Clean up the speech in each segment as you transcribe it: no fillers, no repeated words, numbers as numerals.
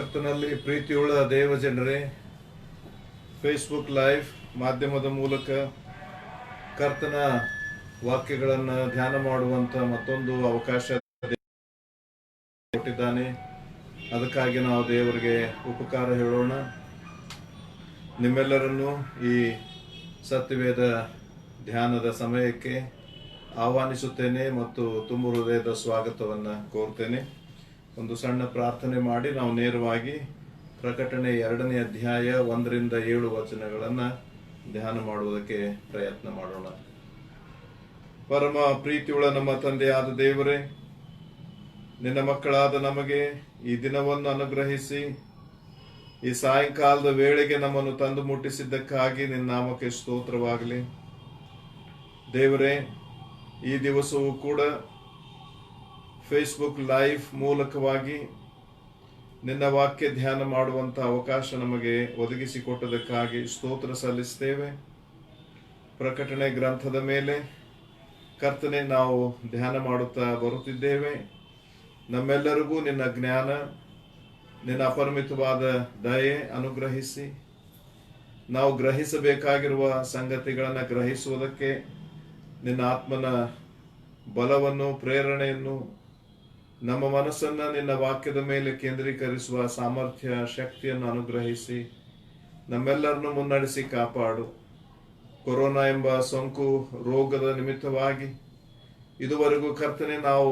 ಕರ್ತನಲ್ಲಿ ಪ್ರೀತಿಯುಳ್ಳ ದೇವ ಜನರೇ, ಫೇಸ್ಬುಕ್ ಲೈವ್ ಮಾಧ್ಯಮದ ಮೂಲಕ ಕರ್ತನ ವಾಕ್ಯಗಳನ್ನು ಧ್ಯಾನ ಮಾಡುವಂತ ಮತ್ತೊಂದು ಅವಕಾಶ ಕೊಟ್ಟಿದ್ದಾನೆ. ಅದಕ್ಕಾಗಿ ನಾವು ದೇವರಿಗೆ ಉಪಕಾರ ಹೇಳೋಣ. ನಿಮ್ಮೆಲ್ಲರನ್ನು ಈ ಸತ್ಯವೇದ ಧ್ಯಾನದ ಸಮಯಕ್ಕೆ ಆಹ್ವಾನಿಸುತ್ತೇನೆ ಮತ್ತು ತುಂಬ ಹೃದಯದ ಸ್ವಾಗತವನ್ನು ಕೋರ್ತೇನೆ. ಒಂದು ಸಣ್ಣ ಪ್ರಾರ್ಥನೆ ಮಾಡಿ ನಾವು ನೇರವಾಗಿ ಪ್ರಕಟಣೆ 2ನೇ ಅಧ್ಯಾಯ 1ರಿಂದ 7 ವಚನಗಳನ್ನು ಧ್ಯಾನ ಮಾಡುವುದಕ್ಕೆ ಪ್ರಯತ್ನ ಮಾಡೋಣ. ಪರಮ ಪ್ರೀತಿಯುಳ್ಳ ನಮ್ಮ ತಂದೆಯಾದ ದೇವರೇ, ನಿನ್ನ ಮಕ್ಕಳಾದ ನಮಗೆ ಈ ದಿನವನ್ನು ಅನುಗ್ರಹಿಸಿ ಈ ಸಾಯಂಕಾಲದ ವೇಳೆಗೆ ನಮ್ಮನ್ನು ತಂದು ಮುಟ್ಟಿಸಿದ್ದಕ್ಕಾಗಿ ನಿನ್ನ ನಾಮಕ್ಕೆ ಸ್ತೋತ್ರವಾಗಲಿ. ದೇವರೇ, ಈ ದಿವಸವೂ ಕೂಡ ಫೇಸ್ಬುಕ್ ಲೈವ್ ಮೂಲಕವಾಗಿ ನಿನ್ನ ವಾಕ್ಯ ಧ್ಯಾನ ಮಾಡುವಂಥ ಅವಕಾಶ ನಮಗೆ ಒದಗಿಸಿಕೊಟ್ಟದಕ್ಕಾಗಿ ಸ್ತೋತ್ರ ಸಲ್ಲಿಸ್ತೇವೆ. ಪ್ರಕಟಣೆ ಗ್ರಂಥದ ಮೇಲೆ ಕರ್ತನೆ ನಾವು ಧ್ಯಾನ ಮಾಡುತ್ತಾ ಬರುತ್ತಿದ್ದೇವೆ. ನಮ್ಮೆಲ್ಲರಿಗೂ ನಿನ್ನ ಜ್ಞಾನ, ನಿನ್ನ ಅಪರಿಮಿತವಾದ ದಯೆ ಅನುಗ್ರಹಿಸಿ ನಾವು ಗ್ರಹಿಸಬೇಕಾಗಿರುವ ಸಂಗತಿಗಳನ್ನು ಗ್ರಹಿಸುವುದಕ್ಕೆ ನಿನ್ನ ಆತ್ಮನ ಬಲವನ್ನು, ಪ್ರೇರಣೆಯನ್ನು, ನಮ್ಮ ಮನಸ್ಸನ್ನು ನಿನ್ನ ವಾಕ್ಯದ ಮೇಲೆ ಕೇಂದ್ರೀಕರಿಸುವ ಸಾಮರ್ಥ್ಯ, ಶಕ್ತಿಯನ್ನು ಅನುಗ್ರಹಿಸಿ ನಮ್ಮೆಲ್ಲರನ್ನು ಮುನ್ನಡೆಸಿ ಕಾಪಾಡು. ಕೊರೋನಾ ಎಂಬ ಸೋಂಕು ರೋಗದ ನಿಮಿತ್ತವಾಗಿ ಇದುವರೆಗೂ ಕರ್ತನೆ ನಾವು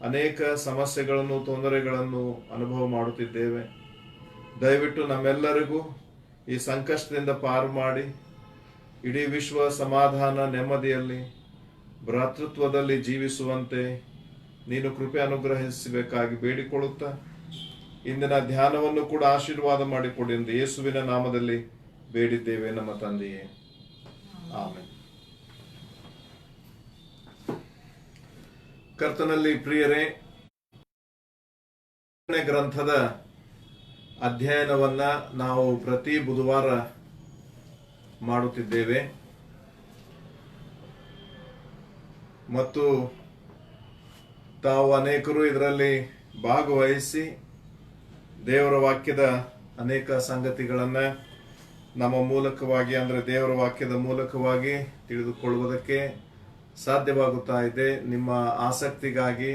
ಅನೇಕ ಸಮಸ್ಯೆಗಳನ್ನು, ತೊಂದರೆಗಳನ್ನು ಅನುಭವ ಮಾಡುತ್ತಿದ್ದೇವೆ. ದಯವಿಟ್ಟು ನಮ್ಮೆಲ್ಲರಿಗೂ ಈ ಸಂಕಷ್ಟದಿಂದ ಪಾರು ಮಾಡಿ ಇಡೀ ವಿಶ್ವ ಸಮಾಧಾನ, ನೆಮ್ಮದಿಯಲ್ಲಿ, ಭ್ರಾತೃತ್ವದಲ್ಲಿ ಜೀವಿಸುವಂತೆ ನೀನು ಕೃಪೆ ಅನುಗ್ರಹಿಸಬೇಕಾಗಿ ಬೇಡಿಕೊಳ್ಳುತ್ತಾ ಇಂದಿನ ಧ್ಯಾನವನ್ನು ಕೂಡ ಆಶೀರ್ವಾದ ಮಾಡಿಕೊಡಿ ಎಂದು ಯೇಸುವಿನ ನಾಮದಲ್ಲಿ ಬೇಡಿದ್ದೇವೆ ನಮ್ಮ ತಂದೆಯೇ, ಆಮೆನ್. ಕರ್ತನಲ್ಲಿ ಪ್ರಿಯರೇ, ಗ್ರಂಥದ ಅಧ್ಯಯನವನ್ನ ನಾವು ಪ್ರತಿ ಬುಧವಾರ ಮಾಡುತ್ತಿದ್ದೇವೆ ಮತ್ತು ತಾವು ಅನೇಕರು ಇದರಲ್ಲಿ ಭಾಗವಹಿಸಿ ದೇವರ ವಾಕ್ಯದ ಅನೇಕ ಸಂಗತಿಗಳನ್ನು ನಮ್ಮ ಮೂಲಕವಾಗಿ, ಅಂದರೆ ದೇವರ ವಾಕ್ಯದ ಮೂಲಕವಾಗಿ ತಿಳಿದುಕೊಳ್ಳುವುದಕ್ಕೆ ಸಾಧ್ಯವಾಗುತ್ತಾ ಇದೆ. ನಿಮ್ಮ ಆಸಕ್ತಿಗಾಗಿ,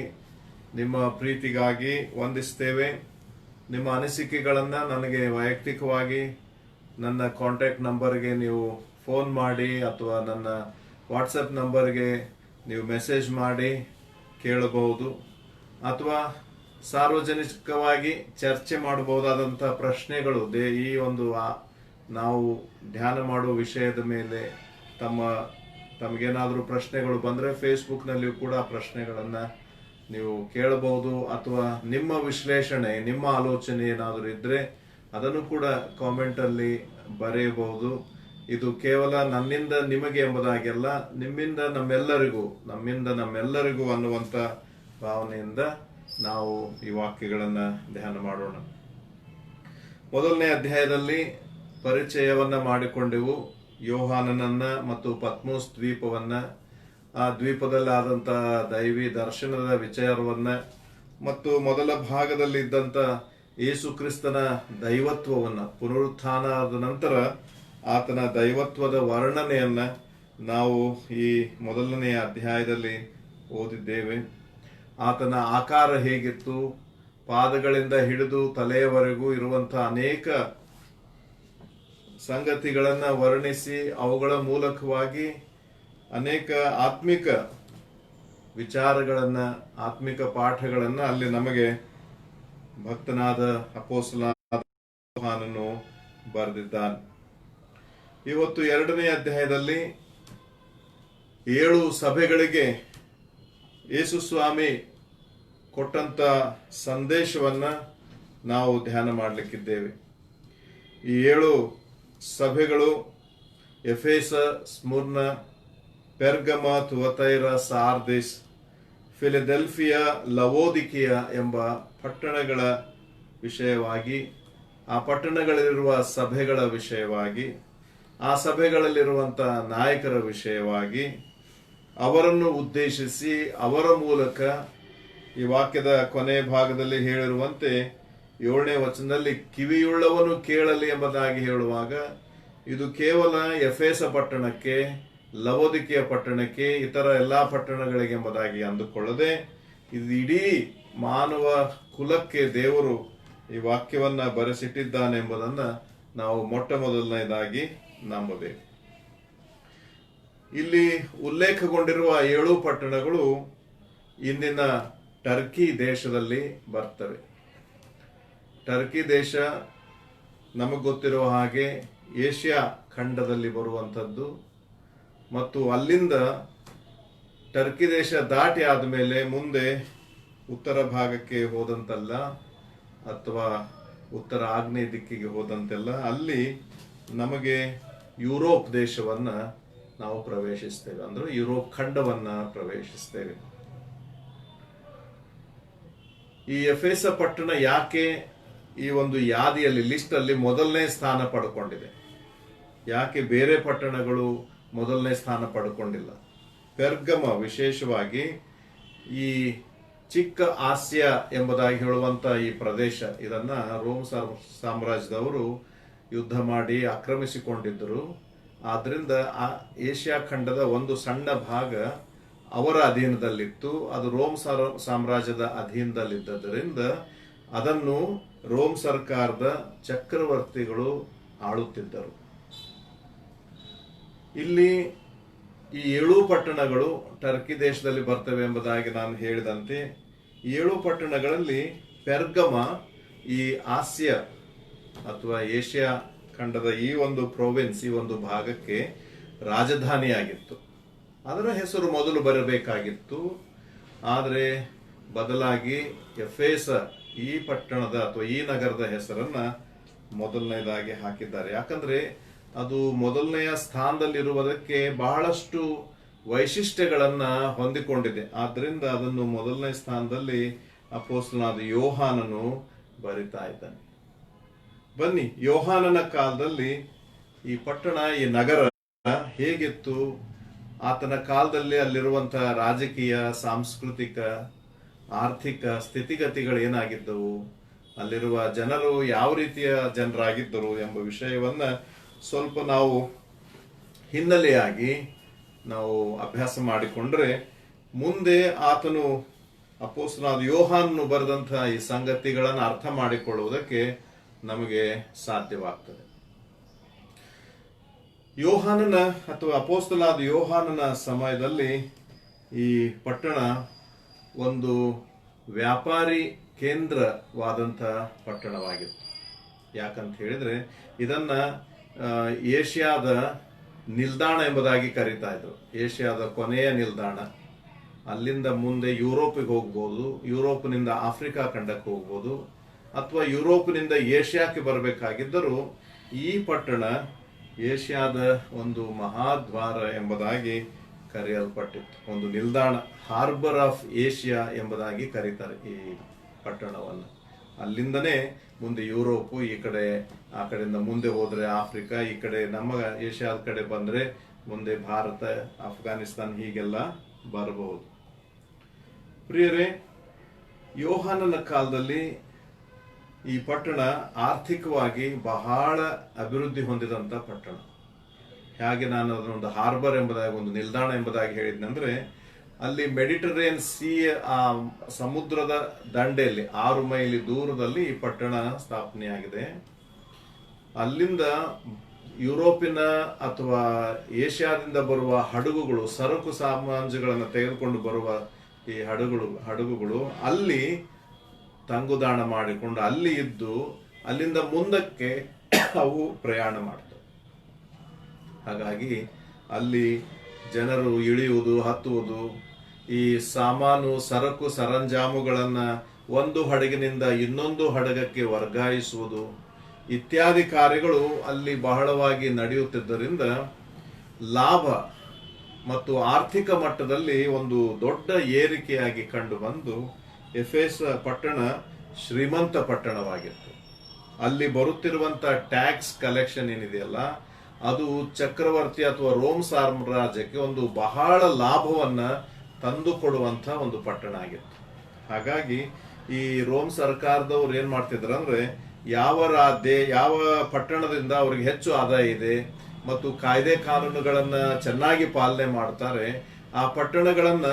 ನಿಮ್ಮ ಪ್ರೀತಿಗಾಗಿ ವಂದಿಸ್ತೇವೆ. ನಿಮ್ಮ ಅನಿಸಿಕೆಗಳನ್ನು ನನಗೆ ವೈಯಕ್ತಿಕವಾಗಿ ನನ್ನ ಕಾಂಟ್ಯಾಕ್ಟ್ ನಂಬರ್ಗೆ ನೀವು ಫೋನ್ ಮಾಡಿ ಅಥವಾ ನನ್ನ ವಾಟ್ಸಪ್ ನಂಬರ್ಗೆ ನೀವು ಮೆಸೇಜ್ ಮಾಡಿ ಕೇಳಬಹುದು, ಅಥವಾ ಸಾರ್ವಜನಿಕವಾಗಿ ಚರ್ಚೆ ಮಾಡಬಹುದಾದಂಥ ಪ್ರಶ್ನೆಗಳು ಈ ಒಂದು ನಾವು ಧ್ಯಾನ ಮಾಡುವ ವಿಷಯದ ಮೇಲೆ ತಮಗೇನಾದರೂ ಪ್ರಶ್ನೆಗಳು ಬಂದರೆ ಫೇಸ್ಬುಕ್ನಲ್ಲಿಯೂ ಕೂಡ ಪ್ರಶ್ನೆಗಳನ್ನು ನೀವು ಕೇಳಬಹುದು. ಅಥವಾ ನಿಮ್ಮ ವಿಶ್ಲೇಷಣೆ, ನಿಮ್ಮ ಆಲೋಚನೆ ಏನಾದರೂ ಇದ್ದರೆ ಅದನ್ನು ಕೂಡ ಕಾಮೆಂಟಲ್ಲಿ ಬರೆಯಬಹುದು. ಇದು ಕೇವಲ ನನ್ನಿಂದ ನಿಮಗೆ ಎಂಬುದಾಗಿಲ್ಲ, ನಿಮ್ಮಿಂದ ನಮ್ಮೆಲ್ಲರಿಗೂ ಅನ್ನುವಂಥ ಭಾವನೆಯಿಂದ ನಾವು ಈ ವಾಕ್ಯಗಳನ್ನು ಧ್ಯಾನ ಮಾಡೋಣ. 1ನೇ ಅಧ್ಯಾಯದಲ್ಲಿ ಪರಿಚಯವನ್ನ ಮಾಡಿಕೊಂಡೆವು, ಯೋಹಾನನನ್ನ ಮತ್ತು ಪತ್ಮೋಸ್ ದ್ವೀಪವನ್ನ, ಆ ದ್ವೀಪದಲ್ಲಿ ಆದಂತಹ ದೈವಿ ದರ್ಶನದ ವಿಚಾರವನ್ನ ಮತ್ತು ಮೊದಲ ಭಾಗದಲ್ಲಿ ಇದ್ದಂತ ಯೇಸು ಕ್ರಿಸ್ತನ ದೈವತ್ವವನ್ನ, ಪುನರುತ್ಥಾನದ ನಂತರ ಆತನ ದೈವತ್ವದ ವರ್ಣನೆಯನ್ನ ನಾವು ಈ 1ನೇ ಅಧ್ಯಾಯದಲ್ಲಿ ಓದಿದ್ದೇವೆ. ಆತನ ಆಕಾರ ಹೇಗಿತ್ತು, ಪಾದಗಳಿಂದ ಹಿಡಿದು ತಲೆಯವರೆಗೂ ಇರುವಂತಹ ಅನೇಕ ಸಂಗತಿಗಳನ್ನು ವರ್ಣಿಸಿ ಅವುಗಳ ಮೂಲಕವಾಗಿ ಅನೇಕ ಆತ್ಮಿಕ ವಿಚಾರಗಳನ್ನ, ಆತ್ಮಿಕ ಪಾಠಗಳನ್ನ ಅಲ್ಲಿ ನಮಗೆ ಭಕ್ತನಾದ ಅಪೊಸ್ತಲನಾದ ಯೋಹಾನನು ಬರೆದಿದ್ದಾನೆ. ಇವತ್ತು 2ನೇ ಅಧ್ಯಾಯದಲ್ಲಿ 7 ಸಭೆಗಳಿಗೆ ಯೇಸು ಸ್ವಾಮಿ ಕೊಟ್ಟಂತ ಸಂದೇಶವನ್ನ ನಾವು ಧ್ಯಾನ ಮಾಡಲಿಕ್ಕಿದ್ದೇವೆ. ಈ 7 ಸಭೆಗಳು ಎಫೆಸ, ಸ್ಮುರ್ನ, ಪೆರ್ಗಮ, ತುವತೈರ, ಸಾರ್ದಿಸ್, ಫಿಲಡೆಲ್ಫಿಯಾ, ಲವೋದಿಕಿಯ ಎಂಬ ಪಟ್ಟಣಗಳ ವಿಷಯವಾಗಿ, ಆ ಪಟ್ಟಣಗಳಲ್ಲಿರುವ ಸಭೆಗಳ ವಿಷಯವಾಗಿ, ಆ ಸಭೆಗಳಲ್ಲಿರುವಂತಹ ನಾಯಕರ ವಿಷಯವಾಗಿ, ಅವರನ್ನು ಉದ್ದೇಶಿಸಿ ಅವರ ಮೂಲಕ ಈ ವಾಕ್ಯದ ಕೊನೆ ಭಾಗದಲ್ಲಿ ಹೇಳಿರುವಂತೆ 7ನೇ ವಚನದಲ್ಲಿ ಕಿವಿಯುಳ್ಳವನು ಕೇಳಲಿ ಎಂಬುದಾಗಿ ಹೇಳುವಾಗ ಇದು ಕೇವಲ ಎಫೆಸ ಪಟ್ಟಣಕ್ಕೆ, ಲವೋದಿಕೆಯ ಪಟ್ಟಣಕ್ಕೆ, ಇತರ ಎಲ್ಲಾ ಪಟ್ಟಣಗಳಿಗೆ ಎಂಬುದಾಗಿ ಅಂದುಕೊಳ್ಳದೆ ಇದು ಇಡೀ ಮಾನವ ಕುಲಕ್ಕೆ ದೇವರು ಈ ವಾಕ್ಯವನ್ನ ಬರೆಸಿಟ್ಟಿದ್ದಾನೆ ಎಂಬುದನ್ನ ನಾವು ಮೊಟ್ಟ ಮೊದಲನೇದಾಗಿ ನಂಬಬೇಕು. ಇಲ್ಲಿ ಉಲ್ಲೇಖಗೊಂಡಿರುವ 7 ಪಟ್ಟಣಗಳು ಇಂದಿನ ಟರ್ಕಿ ದೇಶದಲ್ಲಿ ಬರ್ತವೆ. ಟರ್ಕಿ ದೇಶ ನಮಗೆ ಗೊತ್ತಿರುವ ಹಾಗೆ ಏಷ್ಯಾ ಖಂಡದಲ್ಲಿ ಬರುವಂಥದ್ದು ಮತ್ತು ಅಲ್ಲಿಂದ ಟರ್ಕಿ ದೇಶ ದಾಟಿ ಆದಮೇಲೆ ಮುಂದೆ ಉತ್ತರ ಭಾಗಕ್ಕೆ ಹೋದಂತಲ್ಲ ಅಥವಾ ಉತ್ತರ ಆಗ್ನೇಯ ದಿಕ್ಕಿಗೆ ಹೋದಂತೆಲ್ಲ ಅಲ್ಲಿ ನಮಗೆ ಯುರೋಪ್ ದೇಶವನ್ನ ನಾವು ಪ್ರವೇಶಿಸ್ತೇವೆ, ಅಂದ್ರೆ ಯುರೋಪ್ ಖಂಡವನ್ನ ಪ್ರವೇಶಿಸ್ತೇವೆ. ಈ ಎಫೆಸ ಪಟ್ಟಣ ಯಾಕೆ ಈ ಒಂದು ಯಾದಿಯಲ್ಲಿ ಲಿಸ್ಟ್ ಅಲ್ಲಿ ಮೊದಲನೇ ಸ್ಥಾನ ಪಡ್ಕೊಂಡಿದೆ? ಯಾಕೆ ಬೇರೆ ಪಟ್ಟಣಗಳು ಮೊದಲನೇ ಸ್ಥಾನ ಪಡ್ಕೊಂಡಿಲ್ಲ? ಪೆರ್ಗಮ ವಿಶೇಷವಾಗಿ ಈ ಚಿಕ್ಕ ಆಸಿಯಾ ಎಂಬುದಾಗಿ ಹೇಳುವಂತ ಈ ಪ್ರದೇಶ, ಇದನ್ನ ರೋಮ್ ಸಾಮ್ರಾಜ್ಯದವರು ಯುದ್ಧ ಮಾಡಿ ಆಕ್ರಮಿಸಿಕೊಂಡಿದ್ದರು. ಆದ್ರಿಂದ ಆ ಏಷ್ಯಾ ಖಂಡದ ಒಂದು ಸಣ್ಣ ಭಾಗ ಅವರ ಅಧೀನದಲ್ಲಿತ್ತು. ಅದು ರೋಮ್ ಸಾಮ್ರಾಜ್ಯದ ಅಧೀನದಲ್ಲಿದ್ದರಿಂದ ಅದನ್ನು ರೋಮ್ ಸರ್ಕಾರದ ಚಕ್ರವರ್ತಿಗಳು ಆಳುತ್ತಿದ್ದರು. ಇಲ್ಲಿ ಈ 7 ಪಟ್ಟಣಗಳು ಟರ್ಕಿ ದೇಶದಲ್ಲಿ ಬರ್ತವೆ ಎಂಬುದಾಗಿ ನಾನು ಹೇಳಿದಂತೆ 7 ಪಟ್ಟಣಗಳಲ್ಲಿ ಪೆರ್ಗಮ ಈ ಆಸಿಯಾ ಅಥವಾ ಏಷ್ಯಾ ಖಂಡದ ಈ ಒಂದು ಪ್ರೊವಿನ್ಸ್, ಈ ಒಂದು ಭಾಗಕ್ಕೆ ರಾಜಧಾನಿಯಾಗಿತ್ತು. ಅದರ ಹೆಸರು ಮೊದಲು ಬರಬೇಕಾಗಿತ್ತು. ಆದರೆ ಬದಲಾಗಿ ಎಫೆಸ ಈ ಪಟ್ಟಣದ ಅಥವಾ ಈ ನಗರದ ಹೆಸರನ್ನ ಮೊದಲನೇದಾಗಿ ಹಾಕಿದ್ದಾರೆ. ಯಾಕಂದ್ರೆ ಅದು ಮೊದಲನೆಯ ಸ್ಥಾನದಲ್ಲಿರುವುದಕ್ಕೆ ಬಹಳಷ್ಟು ವೈಶಿಷ್ಟ್ಯಗಳನ್ನ ಹೊಂದಿಕೊಂಡಿದೆ. ಆದ್ರಿಂದ ಅದನ್ನು ಮೊದಲನೇ ಸ್ಥಾನದಲ್ಲಿ ಅಪೊಸ್ತಲನಾದ ಯೋಹಾನನು ಬರಿತಾ ಇದ್ದಾನೆ. ಬನ್ನಿ, ಯೋಹಾನನ ಕಾಲದಲ್ಲಿ ಈ ಪಟ್ಟಣ, ಈ ನಗರ ಹೇಗಿತ್ತು, ಆತನ ಕಾಲದಲ್ಲಿ ಅಲ್ಲಿರುವಂತಹ ರಾಜಕೀಯ, ಸಾಂಸ್ಕೃತಿಕ, ಆರ್ಥಿಕ ಸ್ಥಿತಿಗತಿಗಳು ಏನಾಗಿದ್ದವು, ಅಲ್ಲಿರುವ ಜನರು ಯಾವ ರೀತಿಯ ಜನರಾಗಿದ್ದರು ಎಂಬ ವಿಷಯವನ್ನ ಸ್ವಲ್ಪ ನಾವು ಹಿನ್ನೆಲೆಯಾಗಿ ನಾವು ಅಭ್ಯಾಸ ಮಾಡಿಕೊಂಡ್ರೆ ಮುಂದೆ ಆತನು ಅಪೊಸ್ತಲನಾದ ಯೋಹಾನನು ಬರೆದಂತಹ ಈ ಸಂಗತಿಗಳನ್ನು ಅರ್ಥ ಮಾಡಿಕೊಳ್ಳುವುದಕ್ಕೆ ನಮಗೆ ಸಾಧ್ಯವಾಗ್ತದೆ. ಯೋಹಾನನ ಅಥವಾ ಅಪೊಸ್ತಲನಾದ ಯೋಹಾನನ ಸಮಯದಲ್ಲಿ ಈ ಪಟ್ಟಣ ಒಂದು ವ್ಯಾಪಾರಿ ಕೇಂದ್ರವಾದಂಥ ಪಟ್ಟಣವಾಗಿತ್ತು. ಯಾಕಂತ ಹೇಳಿದ್ರೆ ಇದನ್ನ ಏಷ್ಯಾದ ನಿಲ್ದಾಣ ಎಂಬುದಾಗಿ ಕರೀತಾ ಇದ್ರು. ಏಷ್ಯಾದ ಕೊನೆಯ ನಿಲ್ದಾಣ. ಅಲ್ಲಿಂದ ಮುಂದೆ ಯುರೋಪಿಗೆ ಹೋಗ್ಬೋದು, ಯುರೋಪ್ನಿಂದ ಆಫ್ರಿಕಾ ಖಂಡಕ್ಕೆ ಹೋಗ್ಬೋದು, ಅಥವಾ ಯುರೋಪ್ನಿಂದ ಏಷ್ಯಾಕ್ಕೆ ಬರಬೇಕಾಗಿದ್ದರೂ ಈ ಪಟ್ಟಣ ಏಷ್ಯಾದ ಒಂದು ಮಹಾದ್ವಾರ ಎಂಬುದಾಗಿ ಕರೆಯಲ್ಪಟ್ಟಿತ್ತು. ಒಂದು ನಿಲ್ದಾಣ, ಹಾರ್ಬರ್ ಆಫ್ ಏಷ್ಯಾ ಎಂಬುದಾಗಿ ಕರೀತಾರೆ ಈ ಪಟ್ಟಣವನ್ನು. ಅಲ್ಲಿಂದನೇ ಮುಂದೆ ಯುರೋಪ್, ಈ ಕಡೆ ಆ ಕಡೆಯಿಂದ ಮುಂದೆ ಹೋದ್ರೆ ಆಫ್ರಿಕಾ, ಈ ಕಡೆ ನಮ್ಮ ಏಷ್ಯಾದ ಕಡೆ ಬಂದ್ರೆ ಮುಂದೆ ಭಾರತ, ಅಫ್ಘಾನಿಸ್ತಾನ್ ಹೀಗೆಲ್ಲ ಬರಬಹುದು. ಪ್ರಿಯರೇ, ಯೋಹಾನನ ಕಾಲದಲ್ಲಿ ಈ ಪಟ್ಟಣ ಆರ್ಥಿಕವಾಗಿ ಬಹಳ ಅಭಿವೃದ್ಧಿ ಹೊಂದಿದಂತ ಪಟ್ಟಣ. ಹಾಗೆ ನಾನು ಅದನ್ನೊಂದು ಹಾರ್ಬರ್ ಎಂಬುದಾಗಿ, ಒಂದು ನಿಲ್ದಾಣ ಎಂಬುದಾಗಿ ಹೇಳಿದ್ನಂದ್ರೆ ಅಲ್ಲಿ ಮೆಡಿಟರೇನಿಯನ್ ಸಿ, ಆ ಸಮುದ್ರದ ದಂಡೆಯಲ್ಲಿ 6 ಮೈಲಿ ದೂರದಲ್ಲಿ ಈ ಪಟ್ಟಣ ಸ್ಥಾಪನೆಯಾಗಿದೆ. ಅಲ್ಲಿಂದ ಯುರೋಪಿನ ಅಥವಾ ಏಷ್ಯಾದಿಂದ ಬರುವ ಹಡಗುಗಳು, ಸರಕು ಸಾಮಾನುಗಳನ್ನು ತೆಗೆದುಕೊಂಡು ಬರುವ ಈ ಹಡಗುಗಳು ಅಲ್ಲಿ ತಂಗುದಾಣ ಮಾಡಿಕೊಂಡು ಅಲ್ಲಿ ಇದ್ದು ಅಲ್ಲಿಂದ ಮುಂದಕ್ಕೆ ಅವು ಪ್ರಯಾಣ ಮಾಡ್ತವೆ. ಹಾಗಾಗಿ ಅಲ್ಲಿ ಜನರು ಇಳಿಯುವುದು, ಹತ್ತುವುದು, ಈ ಸಾಮಾನು, ಸರಕು ಸರಂಜಾಮುಗಳನ್ನ ಒಂದು ಹಡಗಿನಿಂದ ಇನ್ನೊಂದು ಹಡಗಕ್ಕೆ ವರ್ಗಾಯಿಸುವುದು ಇತ್ಯಾದಿ ಕಾರ್ಯಗಳು ಅಲ್ಲಿ ಬಹಳವಾಗಿ ನಡೆಯುತ್ತಿದ್ದರಿಂದ ಲಾಭ ಮತ್ತು ಆರ್ಥಿಕ ಮಟ್ಟದಲ್ಲಿ ಒಂದು ದೊಡ್ಡ ಏರಿಕೆಯಾಗಿ ಕಂಡು ಬಂದು ಎಫೆಸ ಪಟ್ಟಣ ಶ್ರೀಮಂತ ಪಟ್ಟಣವಾಗಿತ್ತು. ಅಲ್ಲಿ ಬರುತ್ತಿರುವಂತ ಟ್ಯಾಕ್ಸ್ ಕಲೆಕ್ಷನ್ ಏನಿದೆಯಲ್ಲ, ಅದು ಚಕ್ರವರ್ತಿ ಅಥವಾ ರೋಮ್ ಸಾಮ್ರಾಜ್ಯಕ್ಕೆ ಒಂದು ಬಹಳ ಲಾಭವನ್ನ ತಂದು ಕೊಡುವಂತ ಒಂದು ಪಟ್ಟಣ ಆಗಿತ್ತು. ಹಾಗಾಗಿ ಈ ರೋಮ್ ಸರ್ಕಾರದವ್ರು ಏನ್ ಮಾಡ್ತಿದ್ರು ಅಂದ್ರೆ ಯಾವ ರಾಜ್ಯ ಯಾವ ಪಟ್ಟಣದಿಂದ ಅವ್ರಿಗೆ ಹೆಚ್ಚು ಆದಾಯ ಇದೆ ಮತ್ತು ಕಾಯ್ದೆ ಕಾನೂನುಗಳನ್ನ ಚೆನ್ನಾಗಿ ಪಾಲನೆ ಮಾಡ್ತಾರೆ ಆ ಪಟ್ಟಣಗಳನ್ನ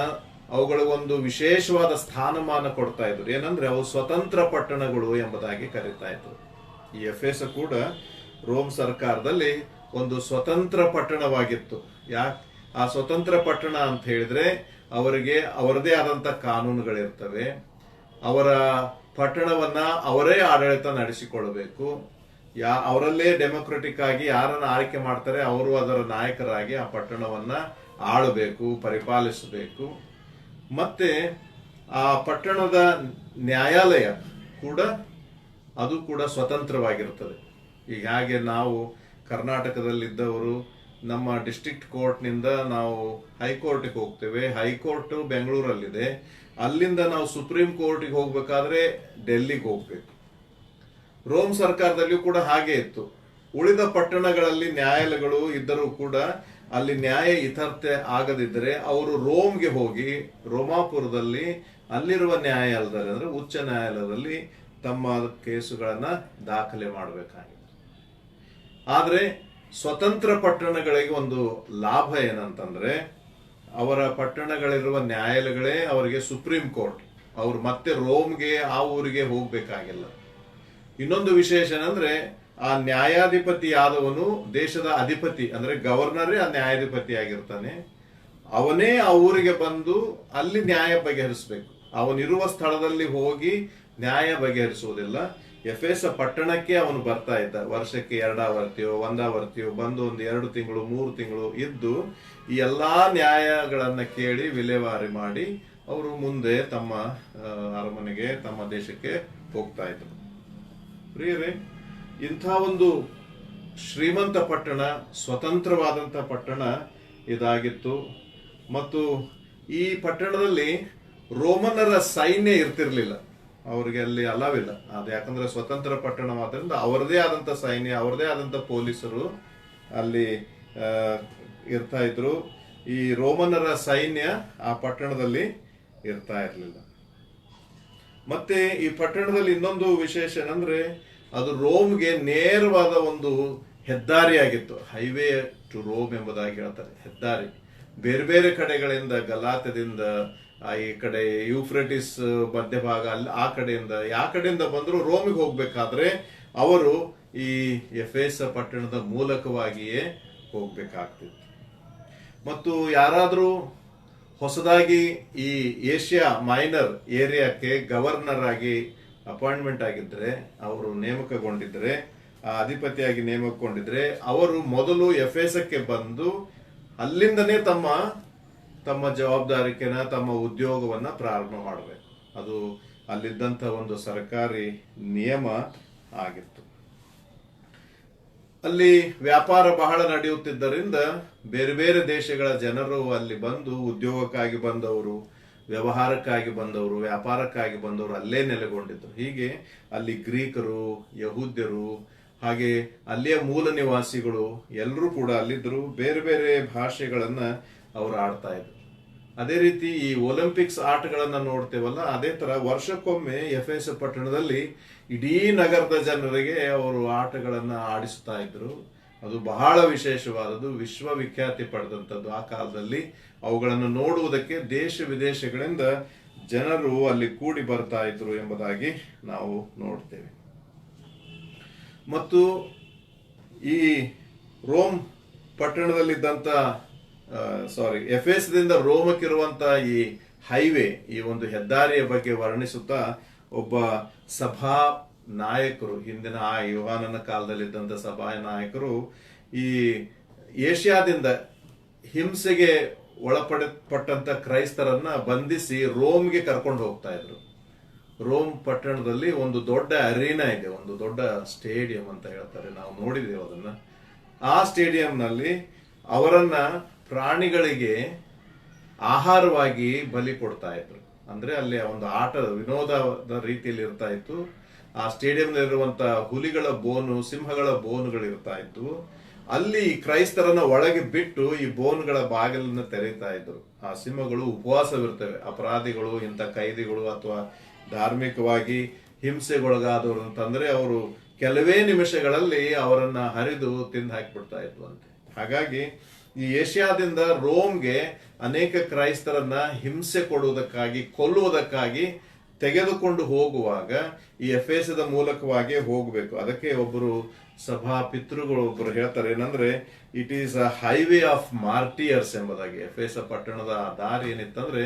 ಅವುಗಳಿಗೊಂದು ವಿಶೇಷವಾದ ಸ್ಥಾನಮಾನ ಕೊಡ್ತಾ ಇದ್ರು. ಏನಂದ್ರೆ ಅವು ಸ್ವತಂತ್ರ ಪಟ್ಟಣಗಳು ಎಂಬುದಾಗಿ ಕರೀತಾ ಇದ್ರು. ಈ ಎಫೆಸ ಕೂಡ ರೋಮ್ ಸರ್ಕಾರದಲ್ಲಿ ಒಂದು ಸ್ವತಂತ್ರ ಪಟ್ಟಣವಾಗಿತ್ತು. ಆ ಸ್ವತಂತ್ರ ಪಟ್ಟಣ ಅಂತ ಹೇಳಿದ್ರೆ ಅವರಿಗೆ ಅವರದೇ ಆದಂತ ಕಾನೂನುಗಳಿರ್ತವೆ. ಅವರ ಪಟ್ಟಣವನ್ನ ಅವರೇ ಆಡಳಿತ ನಡೆಸಿಕೊಳ್ಳಬೇಕು. ಅವರಲ್ಲೇ ಡೆಮೊಕ್ರೆಟಿಕ್ ಆಗಿ ಯಾರನ್ನ ಆಯ್ಕೆ ಮಾಡ್ತಾರೆ ಅವರು ಅದರ ನಾಯಕರಾಗಿ ಆ ಪಟ್ಟಣವನ್ನ ಆಳಬೇಕು, ಪರಿಪಾಲಿಸಬೇಕು. ಮತ್ತೆ ಆ ಪಟ್ಟಣದ ನ್ಯಾಯಾಲಯ ಕೂಡ ಅದು ಕೂಡ ಸ್ವತಂತ್ರವಾಗಿರ್ತದೆ. ಈಗ ಹಾಗೆ ನಾವು ಕರ್ನಾಟಕದಲ್ಲಿದ್ದವರು ನಮ್ಮ ಡಿಸ್ಟ್ರಿಕ್ಟ್ ಕೋರ್ಟ್ನಿಂದ ನಾವು ಹೈಕೋರ್ಟ್ಗೆ ಹೋಗ್ತೇವೆ. ಹೈಕೋರ್ಟ್ ಬೆಂಗಳೂರಲ್ಲಿದೆ. ಅಲ್ಲಿಂದ ನಾವು ಸುಪ್ರೀಂ ಕೋರ್ಟ್ಗೆ ಹೋಗ್ಬೇಕಾದ್ರೆ ಡೆಲ್ಲಿಗೆ ಹೋಗ್ಬೇಕು. ರೋಮ್ ಸರ್ಕಾರದಲ್ಲಿಯೂ ಕೂಡ ಹಾಗೆ ಇತ್ತು. ಉಳಿದ ಪಟ್ಟಣಗಳಲ್ಲಿ ನ್ಯಾಯಾಲಯಗಳು ಇದ್ದರೂ ಕೂಡ ಅಲ್ಲಿ ನ್ಯಾಯ ಇತರ್ತೆ ಆಗದಿದ್ದರೆ ಅವರು ರೋಮ್ಗೆ ಹೋಗಿ ರೋಮಾಪುರದಲ್ಲಿ ಅಲ್ಲಿರುವ ನ್ಯಾಯಾಲಯದಲ್ಲಿ ಅಂದ್ರೆ ಉಚ್ಚ ನ್ಯಾಯಾಲಯದಲ್ಲಿ ತಮ್ಮ ಕೇಸುಗಳನ್ನ ದಾಖಲೆ ಮಾಡಬೇಕಾಗಿದೆ. ಆದ್ರೆ ಸ್ವತಂತ್ರ ಪಟ್ಟಣಗಳಿಗೆ ಒಂದು ಲಾಭ ಏನಂತಂದ್ರೆ ಅವರ ಪಟ್ಟಣಗಳಿರುವ ನ್ಯಾಯಾಲಯಗಳೇ ಅವರಿಗೆ ಸುಪ್ರೀಂ ಕೋರ್ಟ್. ಅವ್ರು ಮತ್ತೆ ರೋಮ್ಗೆ ಆ ಊರಿಗೆ ಹೋಗ್ಬೇಕಾಗಿಲ್ಲ. ಇನ್ನೊಂದು ವಿಶೇಷ ಏನಂದ್ರೆ ಆ ನ್ಯಾಯಾಧಿಪತಿ ಆದವನು ದೇಶದ ಅಧಿಪತಿ ಅಂದ್ರೆ ಗವರ್ನರೇ ಆ ನ್ಯಾಯಾಧಿಪತಿ ಆಗಿರ್ತಾನೆ. ಅವನೇ ಆ ಊರಿಗೆ ಬಂದು ಅಲ್ಲಿ ನ್ಯಾಯ ಬಗೆಹರಿಸಬೇಕು. ಅವನಿರುವ ಸ್ಥಳದಲ್ಲಿ ಹೋಗಿ ನ್ಯಾಯ ಬಗೆಹರಿಸುವುದಿಲ್ಲ. ಎಫೆಸ ಪಟ್ಟಣಕ್ಕೆ ಅವನು ಬರ್ತಾ ಇದ್ದ. ವರ್ಷಕ್ಕೆ 2 ಆವರ್ತಿಯೋ 1 ಆವರ್ತಿಯೋ ಬಂದು ಒಂದು 2 ತಿಂಗಳು 3 ತಿಂಗಳು ಇದ್ದು ಈ ಎಲ್ಲಾ ನ್ಯಾಯಗಳನ್ನ ಕೇಳಿ ವಿಲೇವಾರಿ ಮಾಡಿ ಅವರು ಮುಂದೆ ತಮ್ಮ ಅರಮನೆಗೆ ತಮ್ಮ ದೇಶಕ್ಕೆ ಹೋಗ್ತಾ ಇದ್ರು. ಪ್ರಿಯರೇ, ಇಂಥ ಒಂದು ಶ್ರೀಮಂತ ಪಟ್ಟಣ, ಸ್ವತಂತ್ರವಾದಂಥ ಪಟ್ಟಣ ಇದಾಗಿತ್ತು. ಮತ್ತು ಈ ಪಟ್ಟಣದಲ್ಲಿ ರೋಮನ್ನರ ಸೈನ್ಯ ಇರ್ತಿರ್ಲಿಲ್ಲ. ಅವರಿಗೆ ಅಲ್ಲಿ ಅಲಾವಿಲ್ಲ. ಅದು ಯಾಕಂದ್ರೆ ಸ್ವತಂತ್ರ ಪಟ್ಟಣವಾದ್ರಿಂದ ಅವರದೇ ಆದಂತ ಸೈನ್ಯ, ಅವರದೇ ಆದಂತ ಪೊಲೀಸರು ಅಲ್ಲಿ ಇರ್ತಾ ಇದ್ರು. ಈ ರೋಮನ್ನರ ಸೈನ್ಯ ಆ ಪಟ್ಟಣದಲ್ಲಿ ಇರ್ತಾ ಇರಲಿಲ್ಲ. ಮತ್ತೆ ಈ ಪಟ್ಟಣದಲ್ಲಿ ಇನ್ನೊಂದು ವಿಶೇಷ ಏನಂದ್ರೆ ಅದು ರೋಮ್ಗೆ ನೇರವಾದ ಒಂದು ಹೆದ್ದಾರಿಯಾಗಿತ್ತು. ಹೈವೇ ಟು ರೋಮ್ ಎಂಬುದಾಗಿ ಹೇಳ್ತಾರೆ. ಹೆದ್ದಾರಿ ಬೇರೆ ಬೇರೆ ಕಡೆಗಳಿಂದ, ಗಲಾತ್ಯದಿಂದ ಈ ಕಡೆ ಯೂಫ್ರೆಟಿಸ್ ಮಧ್ಯಭಾಗ ಅಲ್ಲಿ ಆ ಕಡೆಯಿಂದ ಯಾವ ಕಡೆಯಿಂದ ಬಂದ್ರು ರೋಮಿಗೆ ಹೋಗ್ಬೇಕಾದ್ರೆ ಅವರು ಈ ಎಫೆಸ ಪಟ್ಟಣದ ಮೂಲಕವಾಗಿಯೇ ಹೋಗ್ಬೇಕಾಗ್ತಿತ್ತು. ಮತ್ತು ಯಾರಾದ್ರೂ ಹೊಸದಾಗಿ ಈ ಏಷ್ಯಾ ಮೈನರ್ ಏರಿಯಾಕ್ಕೆ ಗವರ್ನರ್ ಆಗಿ ಅಪಾಯಿಂಟ್ಮೆಂಟ್ ಆಗಿದ್ರೆ, ಅವರು ನೇಮಕಗೊಂಡಿದ್ರೆ, ಅಧಿಪತಿಯಾಗಿ ನೇಮಕಗೊಂಡಿದ್ರೆ ಅವರು ಮೊದಲು ಎಫೆಸಕ್ಕೆ ಬಂದು ಅಲ್ಲಿಂದನೇ ತಮ್ಮ ಜವಾಬ್ದಾರಿಕೆನ, ತಮ್ಮ ಉದ್ಯೋಗವನ್ನ ಪ್ರಾರಂಭ ಮಾಡಬೇಕು. ಅದು ಅಲ್ಲಿದ್ದಂತ ಒಂದು ಸರ್ಕಾರಿ ನಿಯಮ ಆಗಿತ್ತು. ಅಲ್ಲಿ ವ್ಯಾಪಾರ ಬಹಳ ನಡೆಯುತ್ತಿದ್ದರಿಂದ ಬೇರೆ ಬೇರೆ ದೇಶಗಳ ಜನರು ಅಲ್ಲಿ ಬಂದು ಉದ್ಯೋಗಕ್ಕಾಗಿ ಬಂದವರು, ವ್ಯವಹಾರಕ್ಕಾಗಿ ಬಂದವರು, ವ್ಯಾಪಾರಕ್ಕಾಗಿ ಬಂದವರು ಅಲ್ಲೇ ನೆಲೆಗೊಂಡಿದ್ರು. ಹೀಗೆ ಅಲ್ಲಿ ಗ್ರೀಕರು, ಯಹೂದ್ಯರು, ಹಾಗೆ ಅಲ್ಲಿಯ ಮೂಲ ನಿವಾಸಿಗಳು ಎಲ್ಲರೂ ಕೂಡ ಅಲ್ಲಿದ್ರು. ಬೇರೆ ಬೇರೆ ಭಾಷೆಗಳನ್ನ ಅವರು ಆಡ್ತಾ ಇದ್ರು. ಅದೇ ರೀತಿ ಈ ಒಲಿಂಪಿಕ್ಸ್ ಆಟಗಳನ್ನ ನೋಡ್ತೇವಲ್ಲ, ಅದೇ ತರ ವರ್ಷಕ್ಕೊಮ್ಮೆ ಎಫೆಸ ಪಟ್ಟಣದಲ್ಲಿ ಇಡೀ ನಗರದ ಜನರಿಗೆ ಅವರು ಆಟಗಳನ್ನ ಆಡಿಸ್ತಾ ಇದ್ರು. ಅದು ಬಹಳ ವಿಶೇಷವಾದದ್ದು, ವಿಶ್ವವಿಖ್ಯಾತಿ ಪಡೆದಂಥದ್ದು. ಆ ಕಾಲದಲ್ಲಿ ಅವುಗಳನ್ನು ನೋಡುವುದಕ್ಕೆ ದೇಶ ವಿದೇಶಗಳಿಂದ ಜನರು ಅಲ್ಲಿ ಕೂಡಿ ಬರ್ತಾ ಇದ್ರು ಎಂಬುದಾಗಿ ನಾವು ನೋಡ್ತೇವೆ. ಮತ್ತು ಈ ರೋಮ್ ಪಟ್ಟಣದಲ್ಲಿದ್ದಂತ ಎಫೆಸದಿಂದ ರೋಮಕ್ಕಿರುವಂತ ಈ ಹೈವೇ, ಈ ಒಂದು ಹೆದ್ದಾರಿಯ ಬಗ್ಗೆ ವರ್ಣಿಸುತ್ತಾ ಒಬ್ಬ ಸಭಾ ನಾಯಕರು, ಹಿಂದಿನ ಆ ಯೋಹಾನನ ಕಾಲದಲ್ಲಿದ್ದಂತ ಸಭಾ ನಾಯಕರು ಈ ಏಷ್ಯಾದಿಂದ ಹಿಂಸೆಗೆ ಒಳಪಟ್ಟಂತ ಕ್ರೈಸ್ತರನ್ನ ಬಂಧಿಸಿ ರೋಮ್ಗೆ ಕರ್ಕೊಂಡು ಹೋಗ್ತಾ ಇದ್ರು. ರೋಮ್ ಪಟ್ಟಣದಲ್ಲಿ ಒಂದು ದೊಡ್ಡ ಅರೀನಾ ಇದೆ, ಒಂದು ದೊಡ್ಡ ಸ್ಟೇಡಿಯಂ ಅಂತ ಹೇಳ್ತಾರೆ, ನಾವು ನೋಡಿದ್ದೇವೆ ಅದನ್ನ. ಆ ಸ್ಟೇಡಿಯಂನಲ್ಲಿ ಅವರನ್ನ ಪ್ರಾಣಿಗಳಿಗೆ ಆಹಾರವಾಗಿ ಬಲಿ ಕೊಡ್ತಾ ಇದ್ರು. ಅಂದ್ರೆ ಅಲ್ಲಿ ಒಂದು ಆಟ ವಿನೋದದ ರೀತಿಯಲ್ಲಿ ಇರ್ತಾ ಇತ್ತು. ಆ ಸ್ಟೇಡಿಯಂನಲ್ಲಿರುವಂತಹ ಹುಲಿಗಳ ಬೋನು, ಸಿಂಹಗಳ ಬೋನುಗಳು ಇರ್ತಾ ಇತ್ತು. ಅಲ್ಲಿ ಕ್ರೈಸ್ತರನ್ನ ಒಳಗೆ ಬಿಟ್ಟು ಈ ಬೋನ್ಗಳ ಬಾಗಿಲನ್ನ ತೆರೀತಾ ಇದ್ರು. ಆ ಸಿಂಹಗಳು ಉಪವಾಸವಿರ್ತವೆ. ಅಪರಾಧಿಗಳು, ಇಂಥ ಕೈದಿಗಳು ಅಥವಾ ಧಾರ್ಮಿಕವಾಗಿ ಹಿಂಸೆಗೊಳಗಾದವರು ಅಂತಂದ್ರೆ ಅವರು ಕೆಲವೇ ನಿಮಿಷಗಳಲ್ಲಿ ಅವರನ್ನ ಹರಿದು ತಿಂದು ಹಾಕಿಬಿಡ್ತಾ ಇದ್ವು ಅಂತೆ. ಹಾಗಾಗಿ ಈ ಏಷ್ಯಾದಿಂದ ರೋಮ್ಗೆ ಅನೇಕ ಕ್ರೈಸ್ತರನ್ನ ಹಿಂಸೆ ಕೊಡುವುದಕ್ಕಾಗಿ, ಕೊಲ್ಲುವುದಕ್ಕಾಗಿ ತೆಗೆದುಕೊಂಡು ಹೋಗುವಾಗ ಈ ಎಫೆಸದ ಮೂಲಕವಾಗಿ ಹೋಗಬೇಕು. ಅದಕ್ಕೆ ಒಬ್ಬರು ಸಭಾ ಪಿತೃಗಳು ಒಬ್ಬರು ಹೇಳ್ತಾರೆ ಏನಂದ್ರೆ, it is a highway of martyrs ಎಂಬುದಾಗಿ. ಎಫೆಸ ಪಟ್ಟಣದ ದಾರಿ ಏನಿತ್ತಂದ್ರೆ